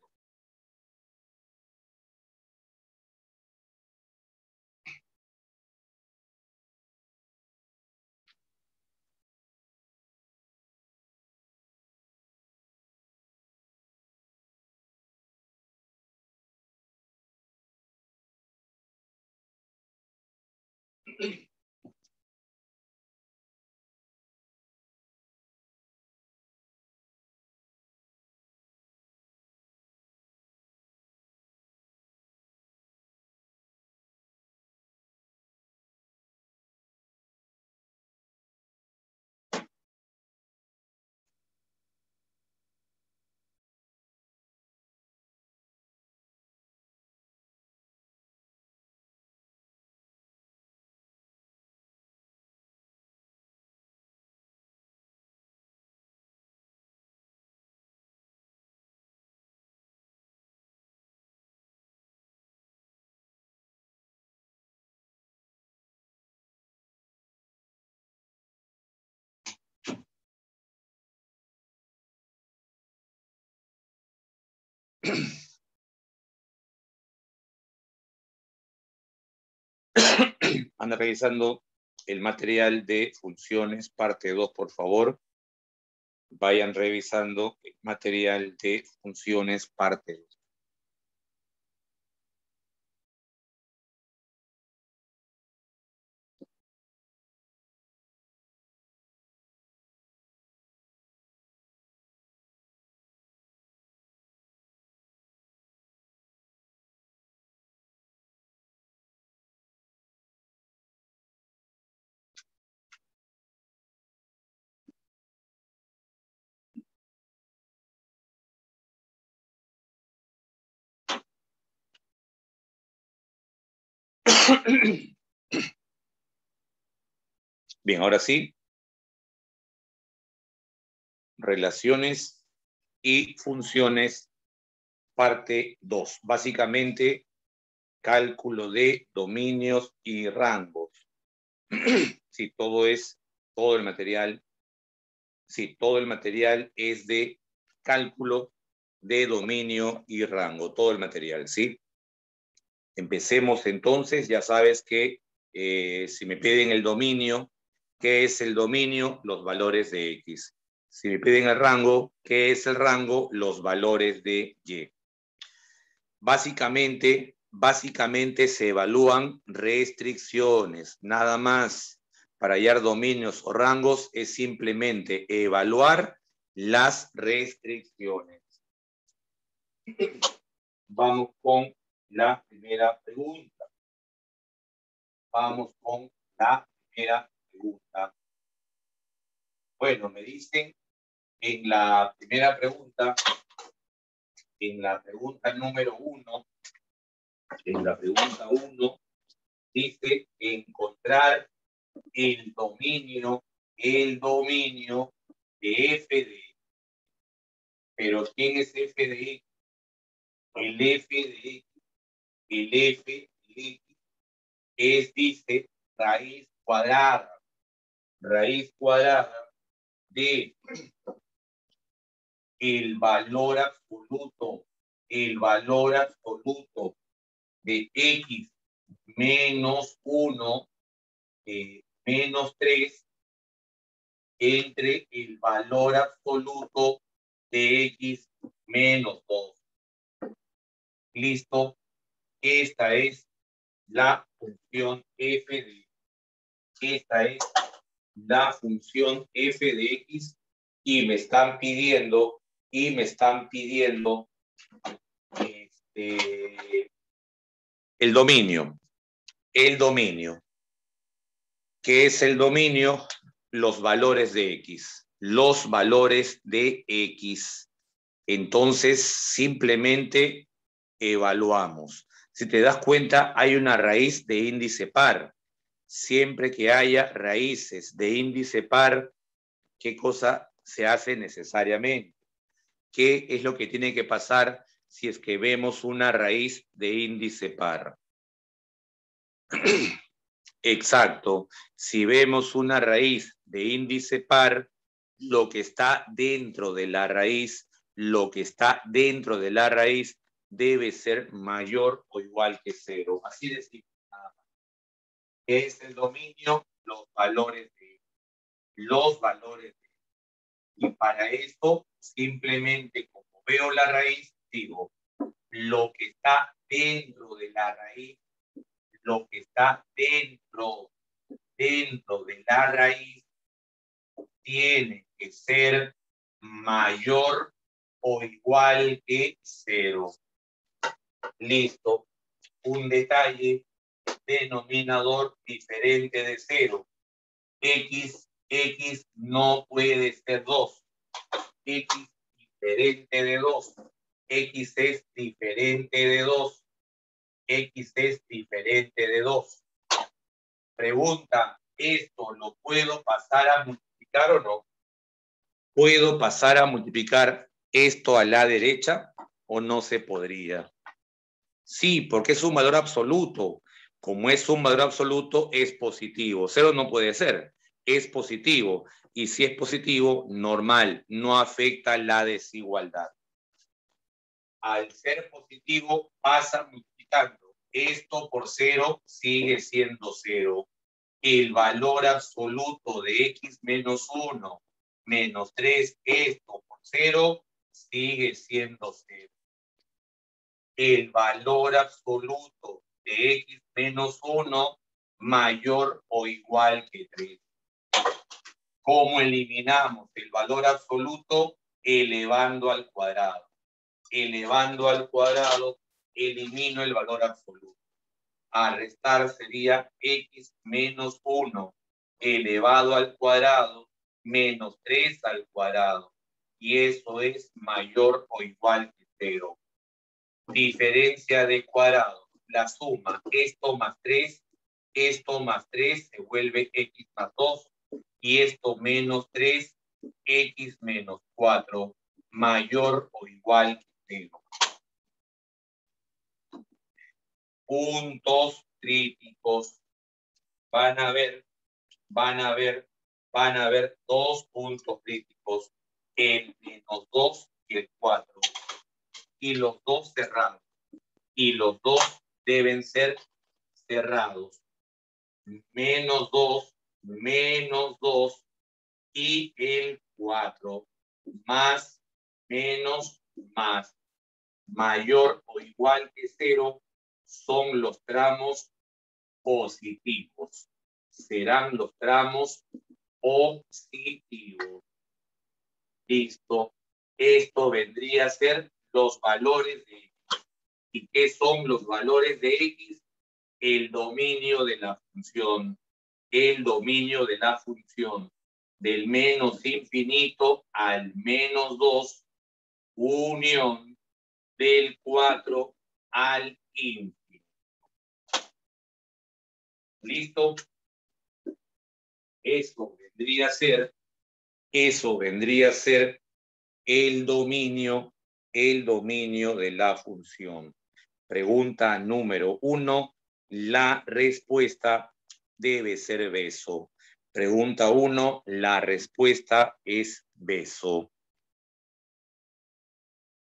Anda revisando el material de funciones, parte 2, por favor. Vayan revisando el material de funciones, parte 2. Bien, ahora sí. Relaciones y funciones, parte 2. Básicamente, cálculo de dominios y rangos. Sí, todo el material es de cálculo de dominio y rango, todo el material, ¿sí? Empecemos entonces, ya sabes que si me piden el dominio, ¿qué es el dominio? Los valores de X. Si me piden el rango, ¿qué es el rango? Los valores de Y. Básicamente se evalúan restricciones, nada más. Para hallar dominios o rangos es simplemente evaluar las restricciones. Vamos con la primera pregunta. Bueno, me dicen en la primera pregunta, en la pregunta número 1, dice encontrar el dominio de f de x. Pero ¿quién es f de x? El f de x es, dice, raíz cuadrada de el valor absoluto de x menos 1 menos 3 entre el valor absoluto de x menos 2. Listo. Esta es la función f de x. Esta es la función f de x y me están pidiendo el dominio. el dominio. ¿Qué es el dominio? Los valores de X. Los valores de X. Entonces, simplemente evaluamos. Si te das cuenta, hay una raíz de índice par. Siempre que haya raíces de índice par, ¿qué cosa se hace necesariamente? ¿Qué es lo que tiene que pasar si es que vemos una raíz de índice par? Exacto. Si vemos una raíz de índice par, lo que está dentro de la raíz, debe ser mayor o igual que 0. Así de simple. ¿Qué es el dominio? Los valores de. Y para esto, simplemente como veo la raíz, digo, lo que está dentro de la raíz, lo que está dentro de la raíz, tiene que ser mayor o igual que 0. Listo. Un detalle, denominador diferente de 0. X no puede ser 2. X diferente de 2. X es diferente de 2. X es diferente de 2. Pregunta, ¿esto lo puedo pasar a multiplicar o no? ¿Puedo pasar a multiplicar esto a la derecha o no se podría? Sí, porque es un valor absoluto. Como es un valor absoluto, es positivo. 0 no puede ser, es positivo. Y si es positivo, normal, no afecta la desigualdad. Al ser positivo, pasa multiplicando. Esto por 0 sigue siendo 0. El valor absoluto de x menos 1 menos 3, esto por 0, sigue siendo 0. El valor absoluto de x menos 1 mayor o igual que 3. ¿Cómo eliminamos el valor absoluto? Elevando al cuadrado. Elevando al cuadrado, elimino el valor absoluto. A restar sería x menos 1 elevado al cuadrado menos 3 al cuadrado. Y eso es mayor o igual que 0. Diferencia de cuadrado. La suma, esto más 3 se vuelve x más 2. Y esto menos 3, x menos 4, mayor o igual que 0. Puntos críticos. Van a haber 2 puntos críticos, el menos 2 y el 4. Y los dos cerrados. Y los dos deben ser cerrados. Menos 2 y el 4. Más, menos, más. Mayor o igual que 0 son los tramos positivos. Serán los tramos positivos. Listo. Esto vendría a ser los valores de X. ¿Y qué son los valores de X? El dominio de la función. El dominio de la función. Del menos infinito al menos 2, unión del 4 al infinito. ¿Listo? Eso vendría a ser el dominio de la función. Pregunta número 1. La respuesta debe ser beso. Pregunta 1. La respuesta es beso.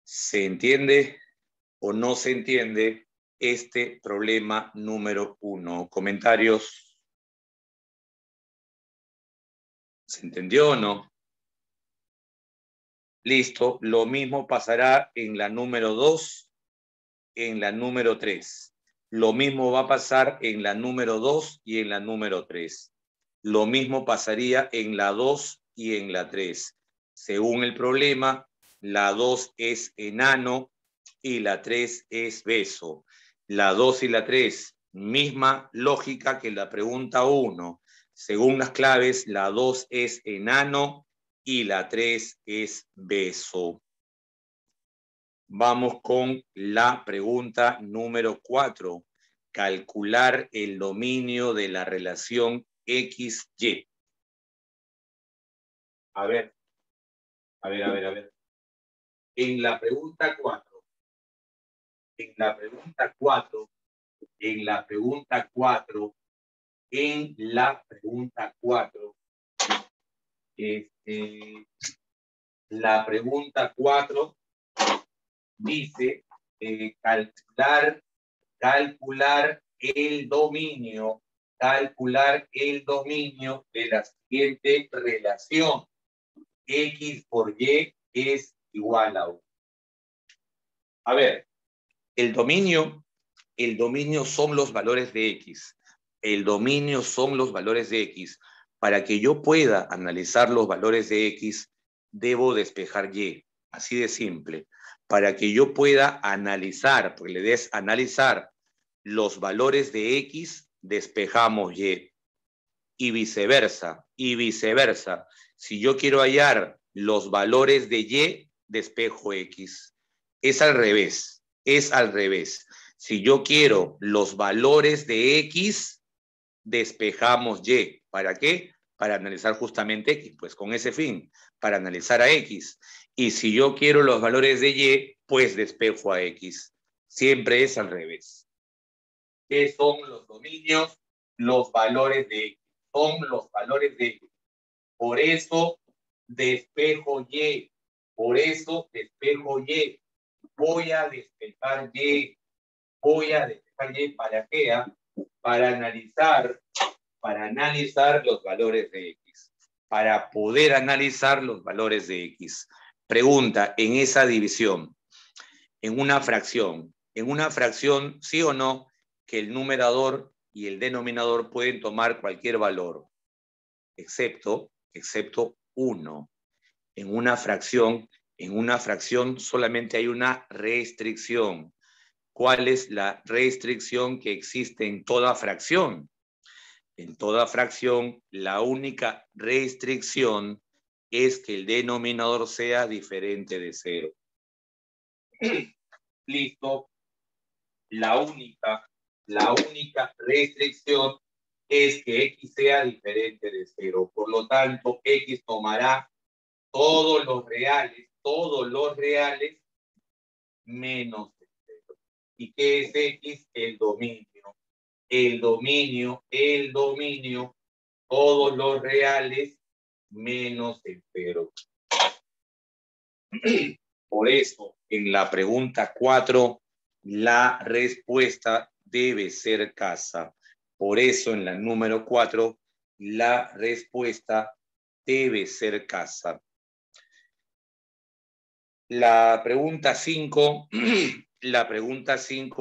¿Se entiende o no se entiende este problema número 1? ¿Comentarios? ¿Se entendió o no? Listo. Lo mismo pasará en la número 2, en la número 3. Lo mismo va a pasar en la número 2 y en la número 3. Lo mismo pasaría en la 2 y en la 3. Según el problema, la 2 es enano y la 3 es beso. La 2 y la 3 Misma lógica que la pregunta 1. Según las claves, la 2 es enano y la 3 es beso. Vamos con la pregunta número 4. Calcular el dominio de la relación XY. A ver. En la pregunta 4, en la pregunta 4, la pregunta 4 dice calcular el dominio de la siguiente relación. X por Y es igual a 1. A ver, el dominio son los valores de X. El dominio son los valores de X. Para que yo pueda analizar los valores de X, debo despejar Y. Así de simple. Para que yo pueda analizar, porque le des analizar los valores de X, despejamos Y. Y viceversa. Si yo quiero hallar los valores de Y, despejo X. Es al revés. Si yo quiero los valores de X, despejamos Y. ¿Para qué? Para analizar justamente X, pues con ese fin, para analizar a X. Y si yo quiero los valores de Y, pues despejo a X. Siempre es al revés. ¿Qué son los dominios? Los valores de X. Son los valores de X. Por eso despejo Y. Voy a despejar Y. ¿Para qué? Para analizar los valores de X. Para poder analizar los valores de X. Pregunta, en esa división, en una fracción, sí o no, que el numerador y el denominador pueden tomar cualquier valor, excepto 1. En una fracción solamente hay una restricción. ¿Cuál es la restricción que existe en toda fracción? En toda fracción, la única restricción es que el denominador sea diferente de 0. Listo. La única restricción es que X sea diferente de 0. Por lo tanto, X tomará todos los reales menos de 0. ¿Y qué es X? El dominio. Todos los reales menos el 0. Por eso, en la pregunta 4, la respuesta debe ser casa. Por eso, en la número 4, la respuesta debe ser casa. La pregunta 5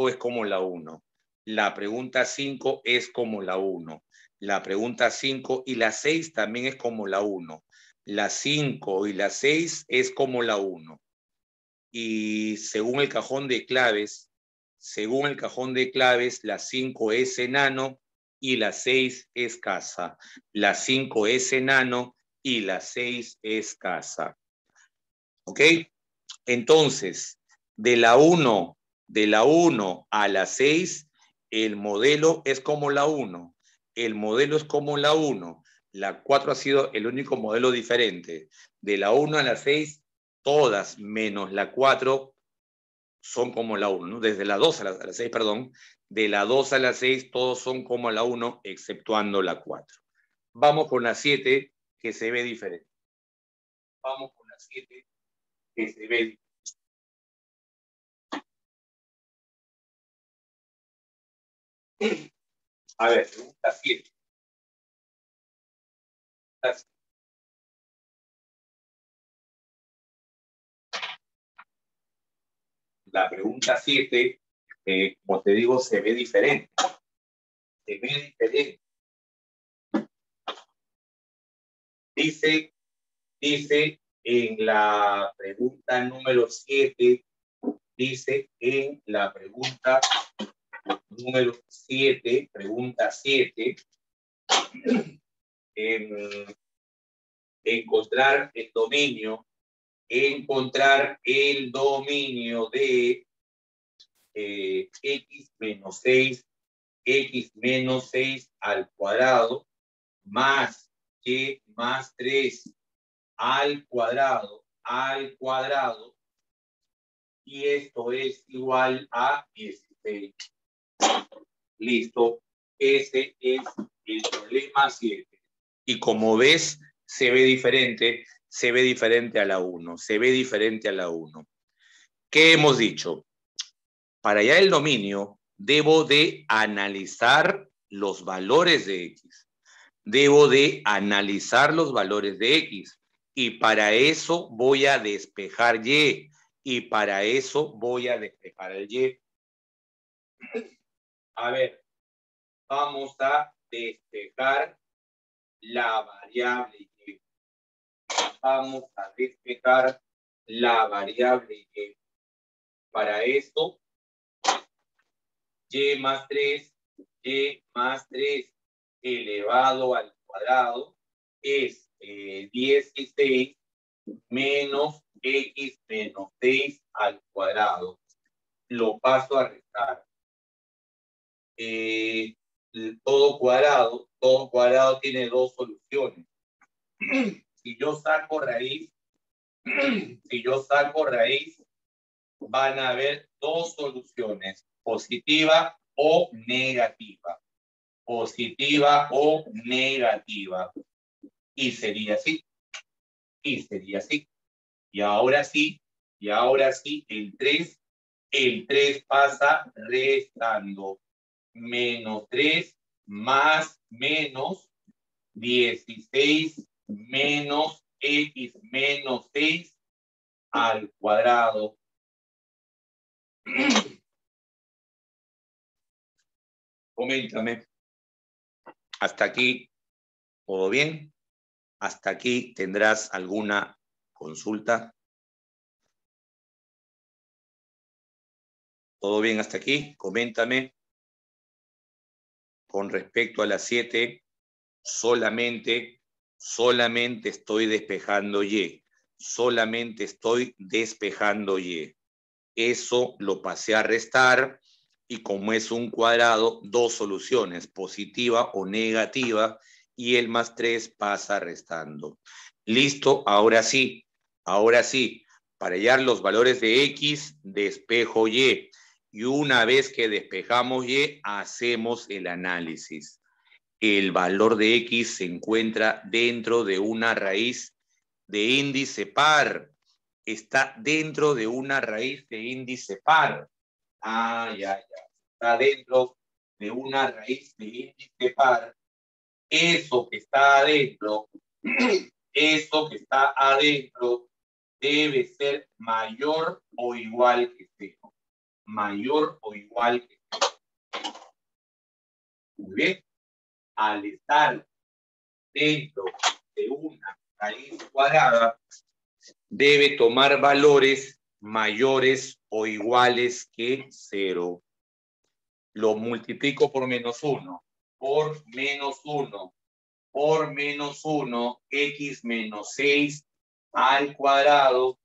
es como la 1. La pregunta 5 es como la 1. La pregunta 5 y la 6 también es como la 1. La 5 y la 6 es como la 1. Y según el cajón de claves, la 5 es enano y la 6 es casa. La 5 es enano y la 6 es casa. ¿Ok? Entonces, de la 1 a la 6, el modelo es como la 1. La 4 ha sido el único modelo diferente. De la 1 a la 6, todas menos la 4 son como la 1, ¿no? Desde la 2 a la 6, perdón. De la 2 a la 6, todos son como la 1, exceptuando la 4. Vamos con la 7, que se ve diferente. A ver, pregunta 7. La pregunta 7, como te digo, se ve diferente. Dice en la pregunta número 7, número 7, pregunta 7. Encontrar el dominio de x menos 6 al cuadrado más y más 3 al cuadrado, y esto es igual a 16. Listo. Ese es el problema 7. Y como ves, se ve diferente a la 1, ¿Qué hemos dicho? Para hallar el dominio, debo de analizar los valores de x. Y para eso voy a despejar y. El y. A ver, vamos a despejar la variable y. Para esto, y más 3 elevado al cuadrado es 16 menos x menos 6 al cuadrado. Lo paso a restar. Todo cuadrado tiene dos soluciones. Si yo saco raíz, van a haber dos soluciones, positiva o negativa. Y sería así. Y ahora sí, el 3 pasa restando. Menos 3 más menos 16 menos x menos 6 al cuadrado. Coméntame. Hasta aquí, ¿todo bien? Hasta aquí, ¿tendrás alguna consulta? ¿Todo bien hasta aquí? Coméntame. Con respecto a las 7, solamente estoy despejando y. Eso lo pasé a restar y como es un cuadrado, dos soluciones, positiva o negativa, y el más 3 pasa restando. Listo, ahora sí, para hallar los valores de x, despejo y. Y una vez que despejamos y, hacemos el análisis. El valor de x se encuentra dentro de una raíz de índice par. Está dentro de una raíz de índice par. Está dentro de una raíz de índice par. Eso que está adentro debe ser mayor o igual que 0. Muy bien. Al estar dentro de una raíz cuadrada, debe tomar valores mayores o iguales que 0. Lo multiplico por menos 1. Por menos 1, x menos 6 al cuadrado,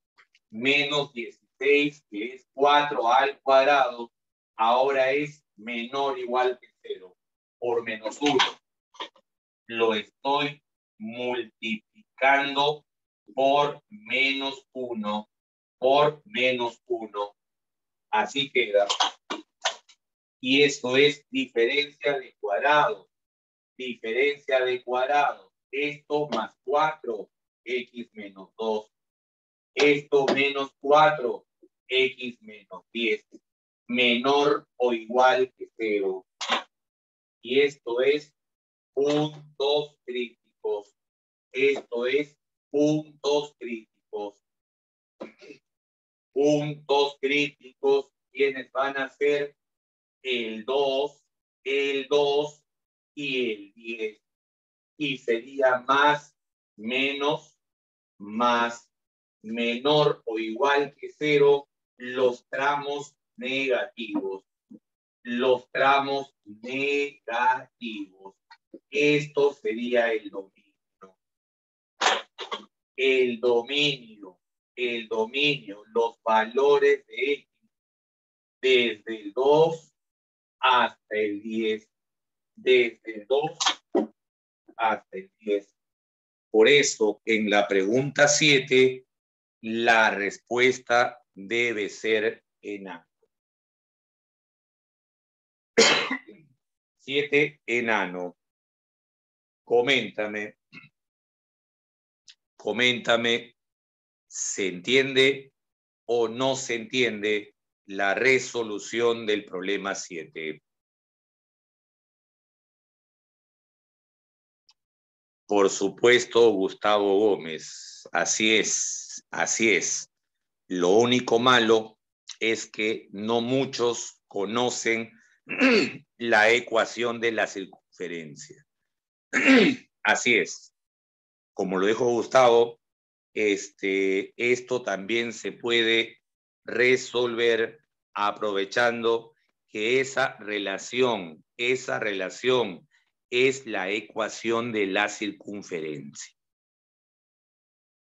menos 16, que es 4 al cuadrado, ahora es menor o igual que 0. Por menos 1. Lo estoy multiplicando por menos 1. Así queda. Y esto es diferencia de cuadrado. Esto más 4, x menos 2. Esto menos 4, x menos 10. Menor o igual que 0. Y esto es puntos críticos. Puntos críticos, quienes van a ser el 2 y el 10. Y sería más, menos, más, menor o igual que 0, los tramos negativos. los tramos negativos. Esto sería el dominio. El dominio, los valores de X desde el 2 hasta el 10. Desde el 2 hasta el 10. Por eso, en la pregunta 7, la respuesta debe ser enano. 7, enano. Coméntame, ¿se entiende o no se entiende la resolución del problema 7? Por supuesto, Gustavo Gómez. Así es, así es. Lo único malo es que no muchos conocen la ecuación de la circunferencia. Así es. Como lo dijo Gustavo, esto también se puede resolver aprovechando que esa relación es la ecuación de la circunferencia.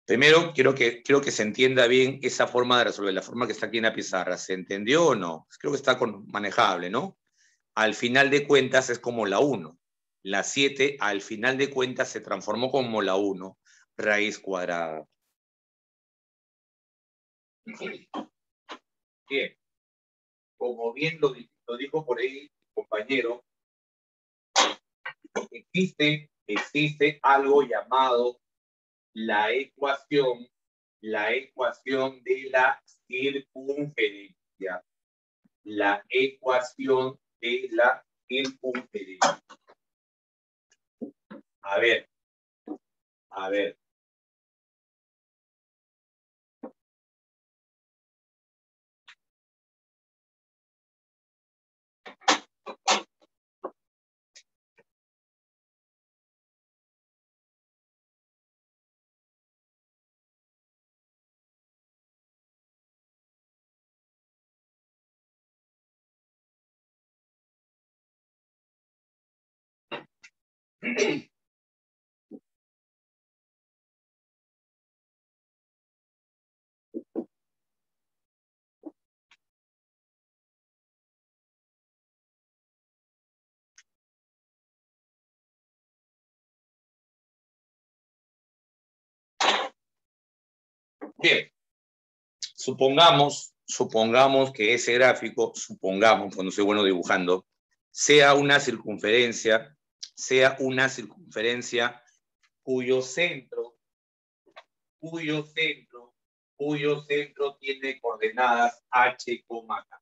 Primero, quiero que se entienda bien esa forma de resolver, la forma que está aquí en la pizarra. ¿Se entendió o no? Creo que está manejable, ¿no? Al final de cuentas es como la 1. La 7, al final de cuentas, se transformó como la 1, raíz cuadrada. Bien. Como bien lo dijo por ahí, compañero, existe algo llamado la ecuación de la circunferencia. La ecuación de la circunferencia. A ver. Bien, supongamos que ese gráfico, cuando soy bueno dibujando, sea una circunferencia cuyo centro tiene coordenadas h, k.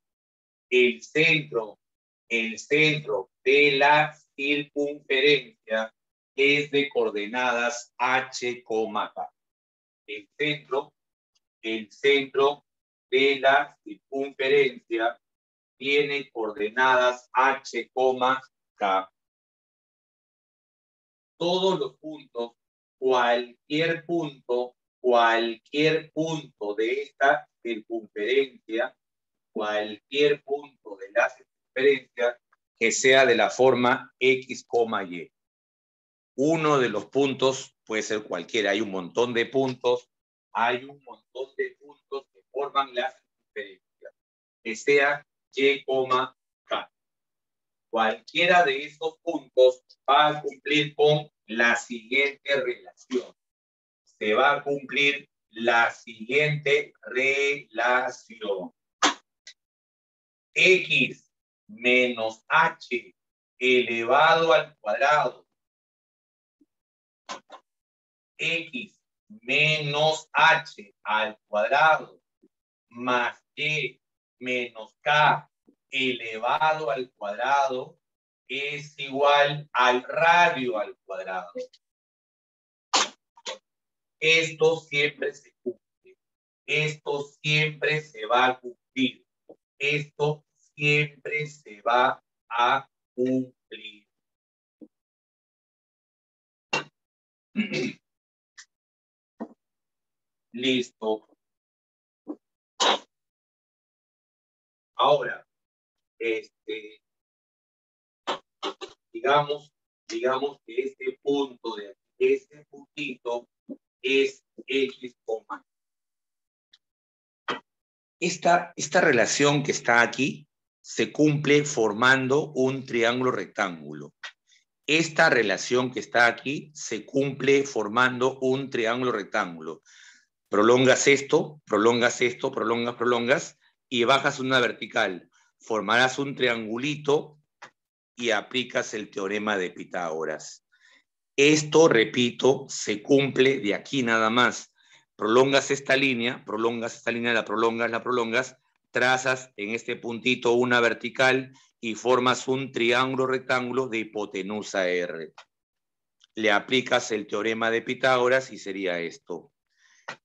El centro de la circunferencia es de coordenadas h, k. El centro de la circunferencia tiene coordenadas h, k. Todos los puntos, cualquier punto de esta circunferencia, que sea de la forma x, y. Uno de los puntos puede ser cualquiera. Hay un montón de puntos que forman la circunferencia. Que sea y, k. Cualquiera de estos puntos va a cumplir con la siguiente relación. Se va a cumplir la siguiente relación. X menos h elevado al cuadrado. X menos h al cuadrado más y menos k elevado al cuadrado es igual al radio al cuadrado. Esto siempre se cumple. Esto siempre se va a cumplir. Esto siempre se va a cumplir. Listo. Ahora, Digamos que este punto de este puntito es X, Esta relación que está aquí se cumple formando un triángulo rectángulo. Esta relación que está aquí se cumple formando un triángulo rectángulo. Prolongas esto, prolongas y bajas una vertical. Formarás un triangulito y aplicas el teorema de Pitágoras. Esto, repito, se cumple de aquí nada más. Prolongas esta línea, la prolongas, trazas en este puntito una vertical y formas un triángulo rectángulo de hipotenusa R. Le aplicas el teorema de Pitágoras y sería esto.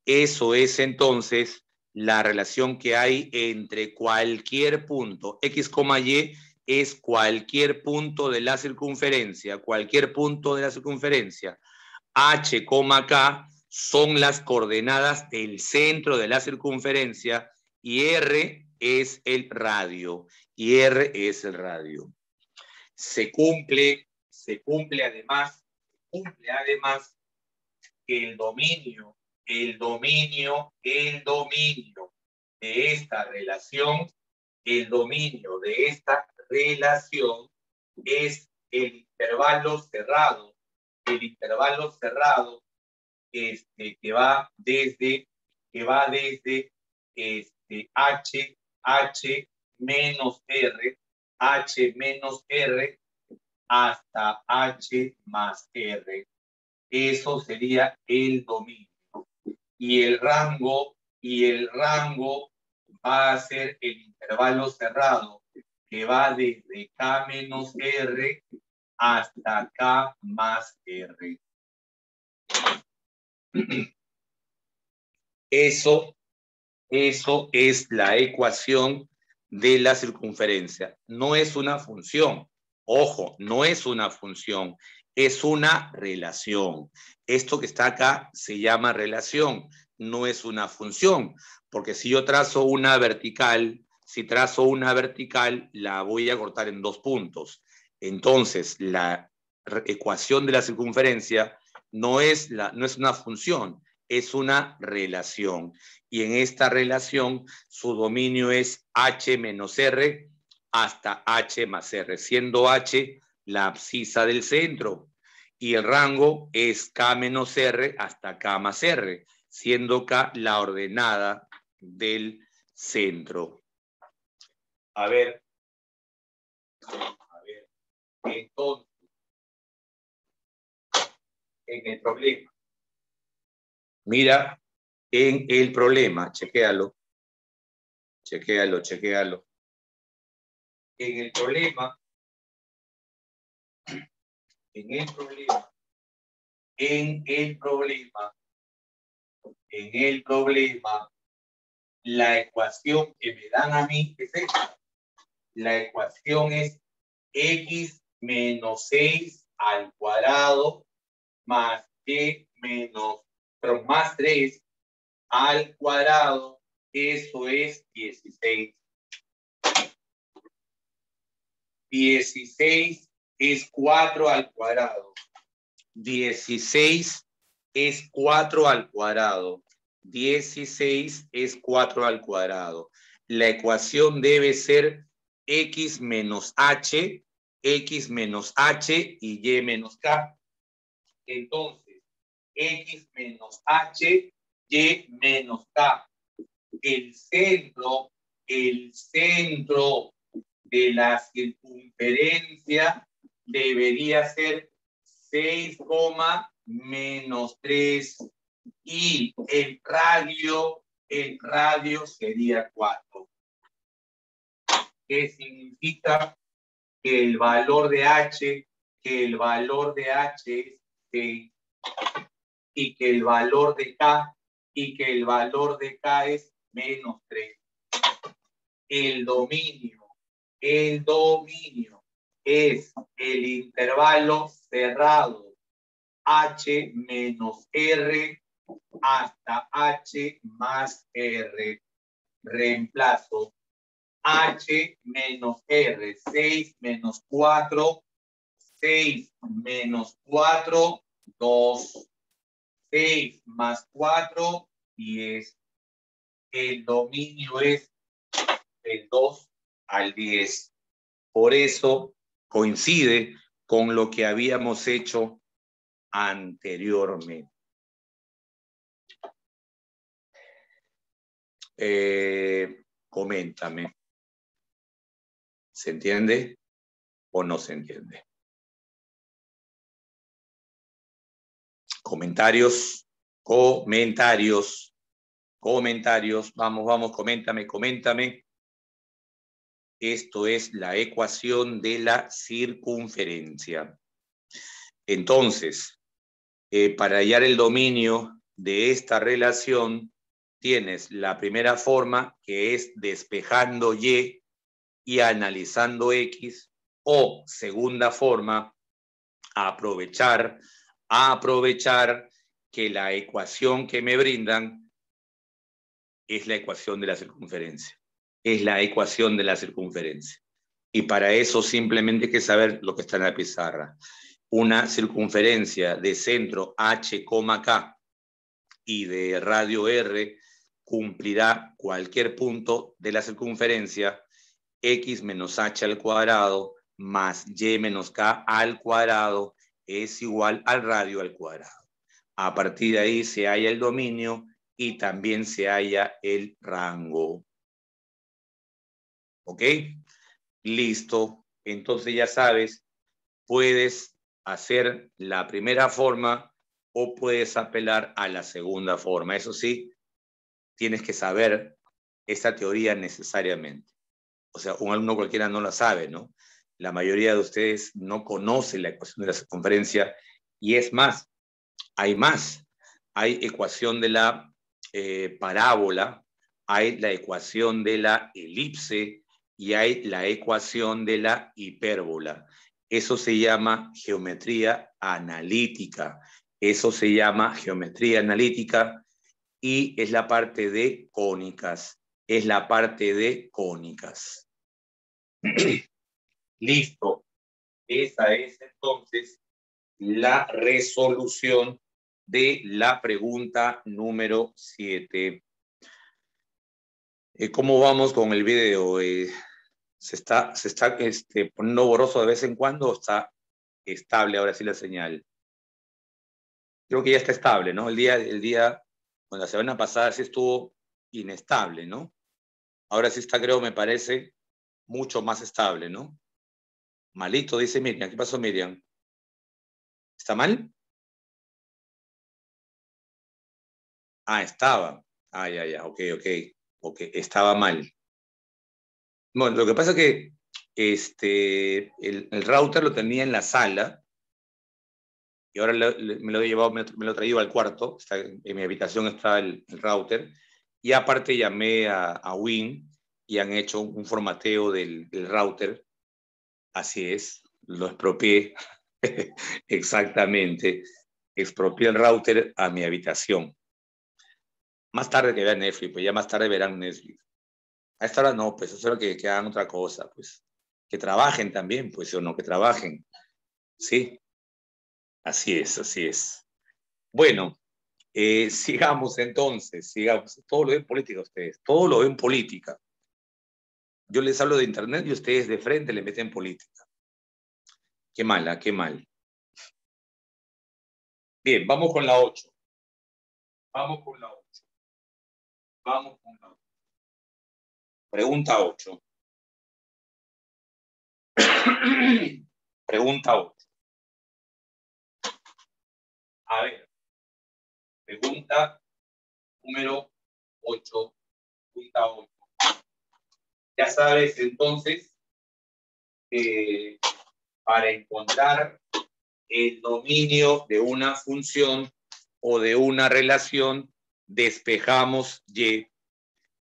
Eso es entonces la relación que hay entre cualquier punto, X, Y, es cualquier punto de la circunferencia, H, K son las coordenadas del centro de la circunferencia y R es el radio. Se cumple además que el dominio de esta relación, es el intervalo cerrado, que va desde H menos R hasta H más R. Eso sería el dominio. Y el rango va a ser el intervalo cerrado, que va desde K menos R hasta K más R. Eso es la ecuación de la circunferencia. No es una función. Ojo, no es una función, es una relación. Esto que está acá se llama relación, no es una función, porque si yo trazo una vertical, la voy a cortar en 2 puntos. Entonces, la ecuación de la circunferencia no es una función, es una relación. Y en esta relación, su dominio es H menos R hasta H más R, siendo H la abscisa del centro. Y el rango es K menos R hasta K más R, siendo K la ordenada del centro. A ver, entonces, en el problema. Mira, en el problema, chequéalo. En el problema, la ecuación que me dan a mí es esta. La ecuación es X menos 6 al cuadrado más Y menos más 3 al cuadrado. Eso es 16. 16 es 4 al cuadrado. 16 es 4 al cuadrado. 16 es 4 al cuadrado. La ecuación debe ser X menos H y Y menos K. Entonces, X menos H, Y menos K. El centro de la circunferencia debería ser 6, menos 3 y el radio sería 4. ¿Qué significa? Que el valor de H es 6 y que el valor de K es menos 3. El dominio es el intervalo cerrado H menos R hasta H más R. Reemplazo H menos R, 6 menos 4 6 menos 4, 2. 6 más 4, 10. El dominio es del 2 al 10. Por eso coincide con lo que habíamos hecho anteriormente. Coméntame. ¿Se entiende o no se entiende? Comentarios, comentarios, comentarios. Vamos, vamos, coméntame, coméntame. Esto es la ecuación de la circunferencia. Entonces, para hallar el dominio de esta relación, tienes la primera forma, que es despejando y analizando x, o segunda forma, aprovechar que la ecuación que me brindan es la ecuación de la circunferencia. Es la ecuación de la circunferencia. Y para eso simplemente hay que saber lo que está en la pizarra. Una circunferencia de centro H, K y de radio R cumplirá cualquier punto de la circunferencia x menos h al cuadrado más y menos k al cuadrado es igual al radio al cuadrado. A partir de ahí se halla el dominio y también se halla el rango. ¿Ok? Listo. Entonces ya sabes, puedes hacer la primera forma o puedes apelar a la segunda forma. Eso sí, tienes que saber esta teoría necesariamente. O sea, un alumno cualquiera no la sabe, ¿no? La mayoría de ustedes no conocen la ecuación de la circunferencia y es más. Hay ecuación de la parábola, hay la ecuación de la elipse y hay la ecuación de la hipérbola. Eso se llama geometría analítica. Eso se llama geometría analítica y es la parte de cónicas. Es la parte de cónicas. Listo. Esa es entonces la resolución de la pregunta número 7. ¿Cómo vamos con el video? ¿Se está poniendo borroso de vez en cuando o está estable ahora sí la señal? Creo que ya está estable, ¿no? El día, bueno, la semana pasada sí estuvo inestable, ¿no? Ahora sí está, creo, me parece, mucho más estable, ¿no? Malito, dice Miriam. ¿Qué pasó, Miriam? ¿Está mal? Ah, estaba. Ah, ya, ok, estaba mal. Bueno, lo que pasa es que el router lo tenía en la sala y ahora me lo he llevado, me lo he traído al cuarto. En mi habitación está el router. Y aparte llamé a Win y han hecho un formateo del router. Así es, lo expropié. Exactamente. Expropié el router a mi habitación. Más tarde que vean Netflix, pues ya más tarde verán Netflix. A esta hora no, pues eso es lo que hagan otra cosa, pues. Que trabajen también, pues, o no, que trabajen. Sí, así es, así es. Bueno, sigamos entonces, sigamos. Todo lo ven política ustedes, todo lo ven política. Yo les hablo de internet y ustedes de frente le meten política. Qué mala, qué mal. Bien, vamos con la 8. Vamos con la 8. Vamos con la 8. Pregunta 8. Pregunta 8. A ver, pregunta número 8. Pregunta 8. Ya sabes entonces para encontrar el dominio de una función o de una relación, despejamos y.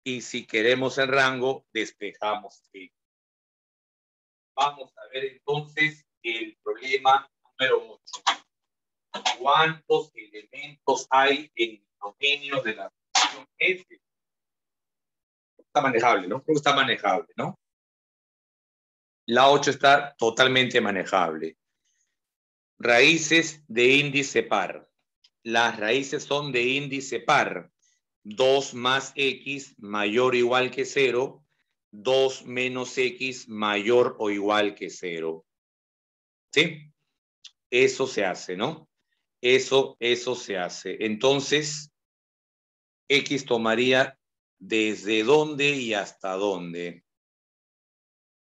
Y si queremos el rango, despejamos y. Vamos a ver entonces el problema número 8. ¿Cuántos elementos hay en el dominio de la función f? Está manejable, ¿no? Creo que está manejable, ¿no? La 8 está totalmente manejable. Raíces de índice par. Las raíces son de índice par. 2 más x mayor o igual que 0. 2 menos x mayor o igual que 0. ¿Sí? Eso se hace, ¿no? Eso se hace. Entonces, x tomaría desde dónde y hasta dónde.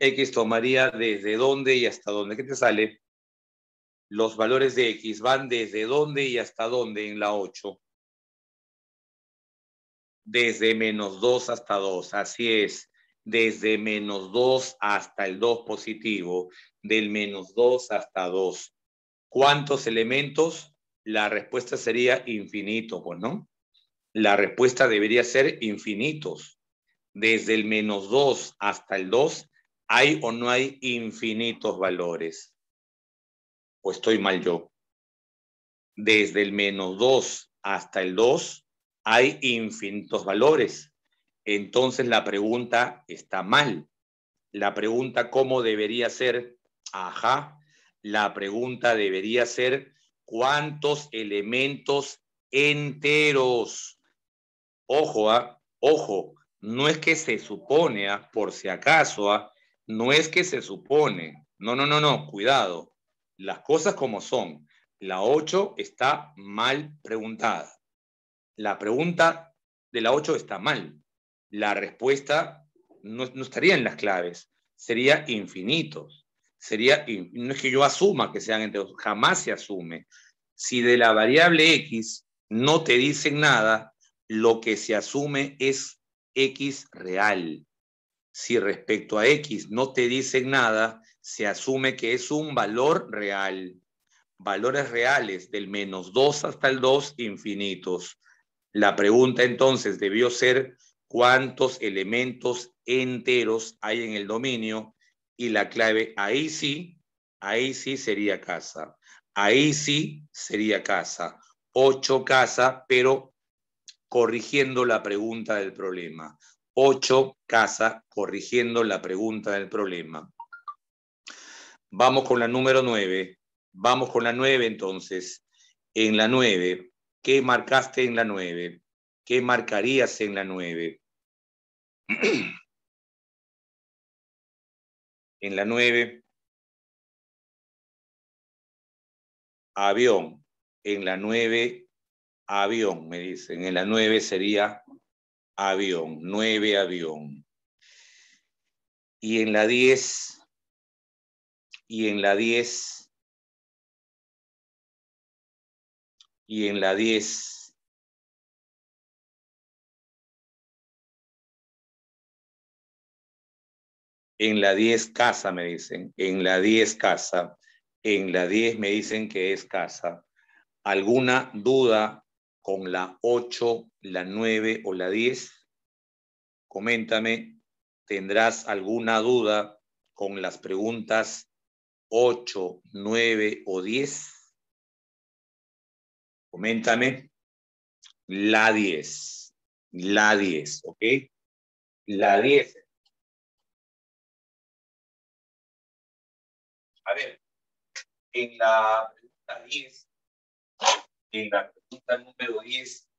X tomaría desde dónde y hasta dónde. ¿Qué te sale? Los valores de x van desde dónde y hasta dónde en la 8. Desde menos 2 hasta 2. Así es. Desde menos 2 hasta el 2 positivo. Del menos 2 hasta 2. ¿Cuántos elementos? La respuesta sería infinito, pues, ¿no? La respuesta debería ser infinitos. Desde el menos 2 hasta el 2, ¿hay o no hay infinitos valores? ¿O estoy mal yo? Desde el menos 2 hasta el 2, hay infinitos valores. Entonces la pregunta está mal. La pregunta ¿cómo debería ser? Ajá. La pregunta debería ser ¿cuántos elementos enteros? Ojo, ojo, no es que se supone, por si acaso, no es que se supone. No, cuidado. Las cosas como son. La 8 está mal preguntada. La pregunta de la 8 está mal. La respuesta no estaría en las claves. Sería infinitos. No es que yo asuma que sean enteros. Jamás se asume. Si de la variable x no te dicen nada, lo que se asume es x real. Si respecto a x no te dicen nada, se asume que es un valor real. Valores reales del menos 2 hasta el 2 infinitos. La pregunta entonces debió ser ¿cuántos elementos enteros hay en el dominio? Y la clave ahí sí sería casa. Ahí sí sería casa. 8 casa, pero corrigiendo la pregunta del problema. 8 casa, corrigiendo la pregunta del problema. Vamos con la número 9. Vamos con la 9 entonces. En la 9, ¿qué marcaste en la 9? ¿Qué marcarías en la 9? En la 9, avión. En la 9, avión, me dicen. En la 9 sería avión. 9, avión. Y en la 10, y en la 10, y en la 10, en la 10 casa, me dicen. En la 10 casa. En la 10 me dicen que es casa. ¿Alguna duda con la 8, la 9 o la 10? Coméntame, ¿tendrás alguna duda con las preguntas 8, 9 o 10? Coméntame. La 10. La 10, ¿ok? La 10. A ver, en la pregunta 10, en la pregunta número 10,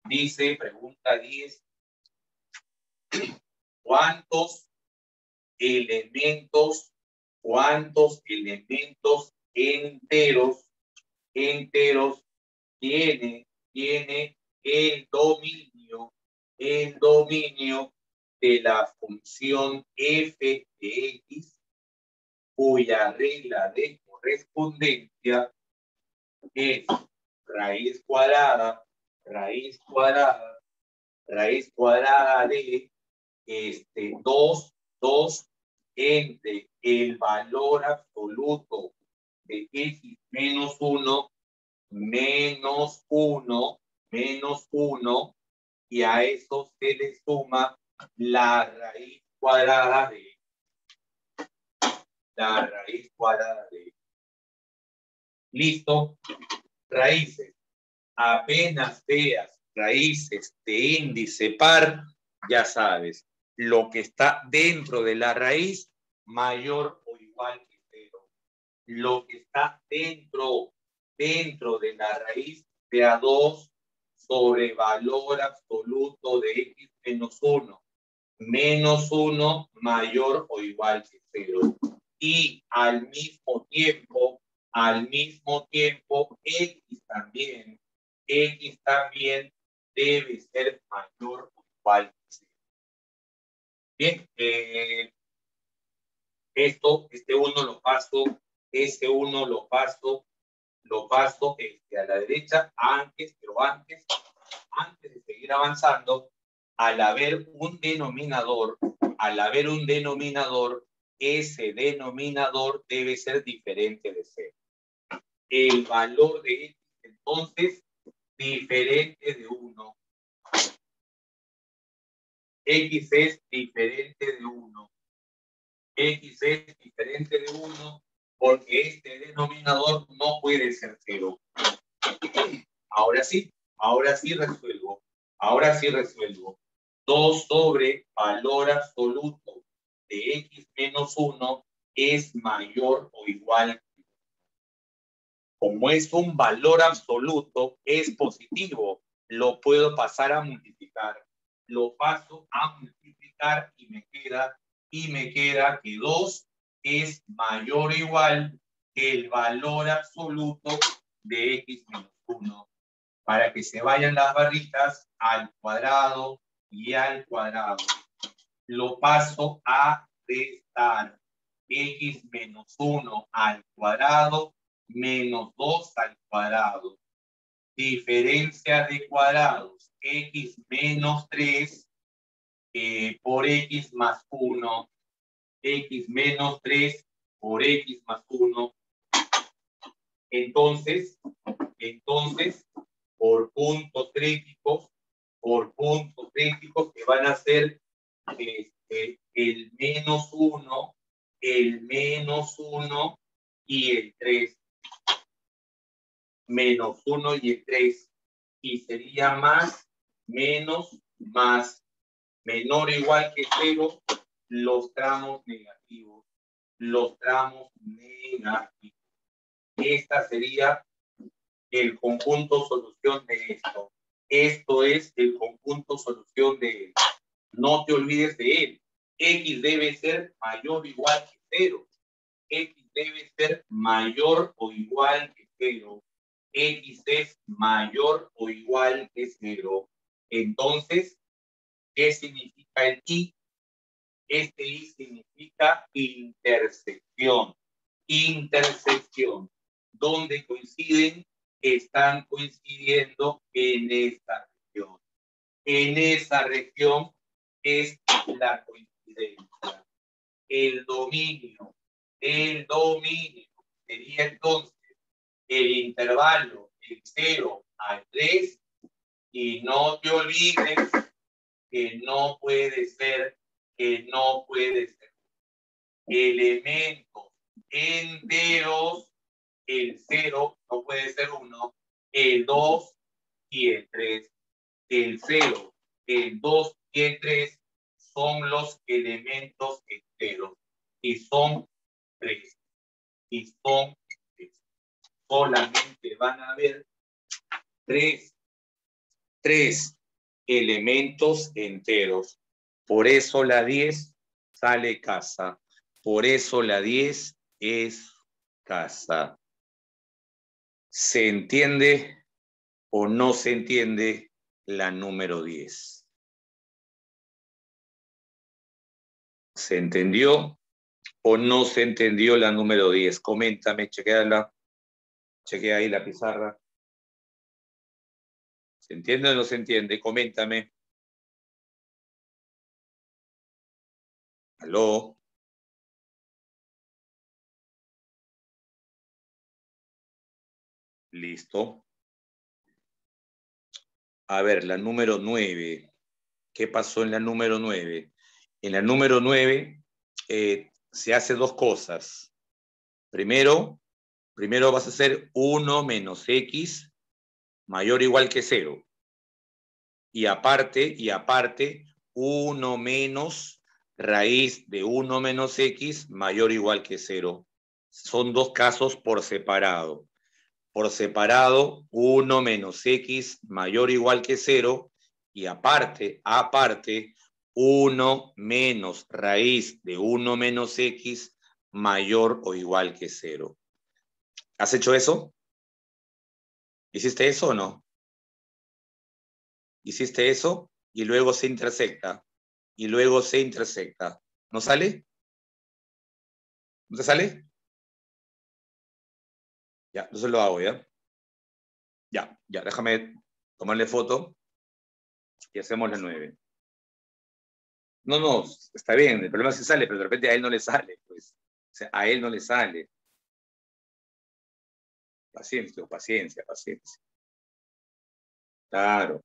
dice, pregunta 10, ¿cuántos elementos enteros tiene el dominio de la función f de x, cuya regla de correspondencia es raíz cuadrada de 2 entre el valor absoluto de x menos 1 y a eso se le suma la raíz cuadrada de ¿Listo? Raíces. Apenas veas raíces de índice par, ya sabes, lo que está dentro de la raíz mayor o igual que 0. lo que está dentro de la raíz de A2 sobre valor absoluto de X menos 1. Menos 1 mayor o igual que 0. Y al mismo tiempo, X también debe ser mayor o igual que 0. Bien, este 1 lo paso, este 1 lo paso a la derecha, pero antes de seguir avanzando, al haber un denominador, ese denominador debe ser diferente de 0. El valor de X, entonces, diferente de 1. X es diferente de 1. X es diferente de 1 porque este denominador no puede ser 0. Ahora sí resuelvo. 2 sobre valor absoluto de X menos 1 es mayor o igual. Como es un valor absoluto, es positivo. Lo puedo pasar a multiplicar. Lo paso a multiplicar y me queda que 2 es mayor o igual que el valor absoluto de X menos 1. Para que se vayan las barritas al cuadrado y al cuadrado. Lo paso a restar. X menos 1 al cuadrado menos 2 al cuadrado. Diferencia de cuadrados. X menos 3 por X más 1. X menos 3 por X más 1. Entonces, por puntos críticos que van a ser el menos 1 y el 3. Menos 1 y el 3. Y sería más, menos, más. Menor o igual que 0, los tramos negativos. Esta sería el conjunto solución de esto. Esto es el conjunto solución de él. No te olvides de él. X debe ser mayor o igual que 0. X debe ser mayor o igual que 0. X es mayor o igual que 0. Entonces, ¿qué significa el I? Este I significa intersección. ¿Dónde coinciden? Están coincidiendo en esta región. En esa región es la coincidencia. El dominio sería entonces el intervalo de 0 a 3, y no te olvides que no puede ser elementos enteros. El 0 no puede ser 1, el 2 y el 3. El 0, el 2 y el 3 son los elementos enteros y son 3. Solamente van a haber 3 elementos enteros. Por eso la 10 sale casa. Por eso la 10 es casa. ¿Se entiende o no se entiende la número 10? ¿Se entendió o no se entendió la número 10? Coméntame, chequea ahí la pizarra. ¿Se entiende o no se entiende? Coméntame. ¿Aló? Listo. A ver, la número 9. ¿Qué pasó en la número 9? En la número 9 se hace dos cosas. Primero vas a hacer 1 menos X mayor o igual que 0. Y aparte, 1 menos raíz de 1 menos X mayor o igual que 0. son dos casos por separado. Por separado, 1 menos x mayor o igual que 0, y aparte, 1 menos raíz de 1 menos x mayor o igual que 0. ¿Has hecho eso? ¿Hiciste eso o no? ¿Hiciste eso? Y luego se intersecta. Y luego se intersecta. ¿No sale? ¿No te sale? Ya, entonces lo hago, ¿ya? Ya, déjame tomarle foto y hacemos la 9. No, está bien, el problema es que sale, pero de repente a él no le sale, pues. O sea, a él no le sale. Paciencia. Claro.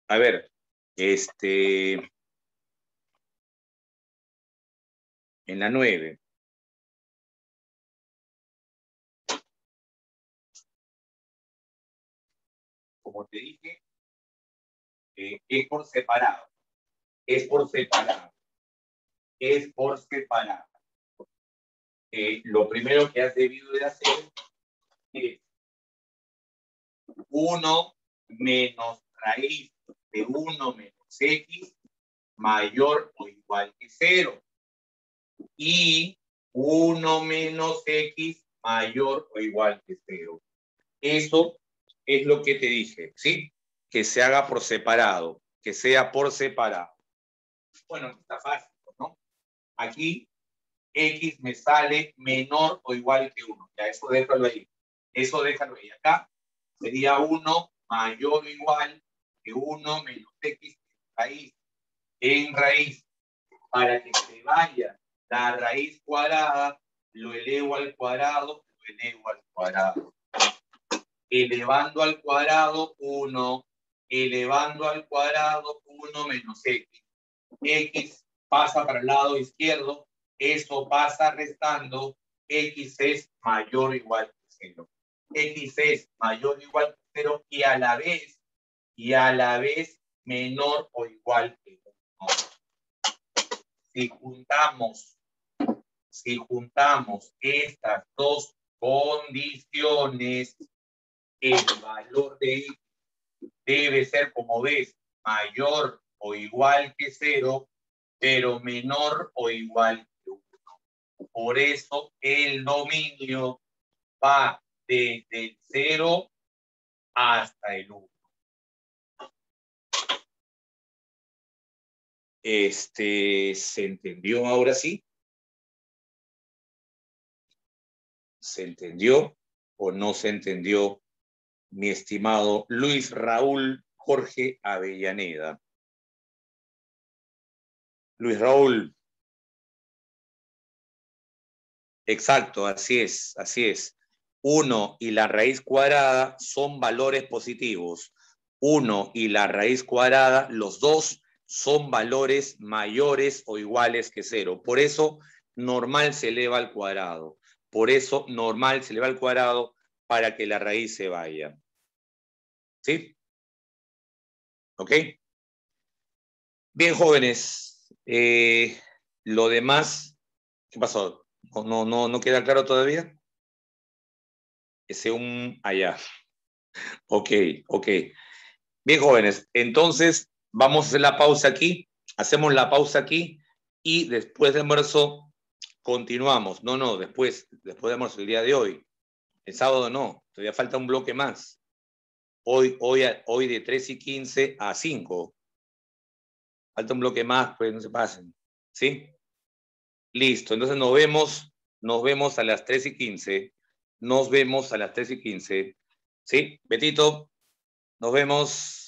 A ver, en la 9. Como te dije, es por separado. Lo primero que has debido de hacer es 1 menos raíz de 1 menos x mayor o igual que 0. Y 1 menos x mayor o igual que 0. Eso es lo que te dije, ¿sí? Que se haga por separado, que sea por separado. Bueno, está fácil, ¿no? Aquí x me sale menor o igual que 1. Ya, eso déjalo ahí. Acá sería 1 mayor o igual que 1 menos x en raíz. Para que se vaya la raíz cuadrada, lo elevo al cuadrado, elevando al cuadrado 1, elevando al cuadrado 1 menos x. X pasa para el lado izquierdo, eso pasa restando, x es mayor o igual que 0. X es mayor o igual que 0 y a la vez menor o igual que 1. Si juntamos estas dos condiciones, el valor de x debe ser, como ves, mayor o igual que 0, pero menor o igual que 1. Por eso el dominio va desde el 0 hasta el 1. ¿Se entendió ahora sí? ¿Se entendió o no se entendió, mi estimado Luis Raúl Jorge Avellaneda? Luis Raúl. Exacto, así es. 1 y la raíz cuadrada son valores positivos. 1 y la raíz cuadrada, los dos son valores mayores o iguales que 0. Por eso, normal se eleva al cuadrado. Para que la raíz se vaya. ¿Sí? ¿Ok? Bien, jóvenes. Lo demás, ¿qué pasó? ¿No queda claro todavía? Ese allá. Ok. Bien, jóvenes, entonces vamos a hacer la pausa aquí, hacemos la pausa aquí y después de almuerzo continuamos. No, después de almuerzo, el día de hoy. El sábado no, todavía falta un bloque más. Hoy de 3:15 a 5. Falta un bloque más, pues no se pasen. ¿Sí? Listo, entonces nos vemos a las 3:15. Nos vemos a las 3:15. ¿Sí? Betito, nos vemos.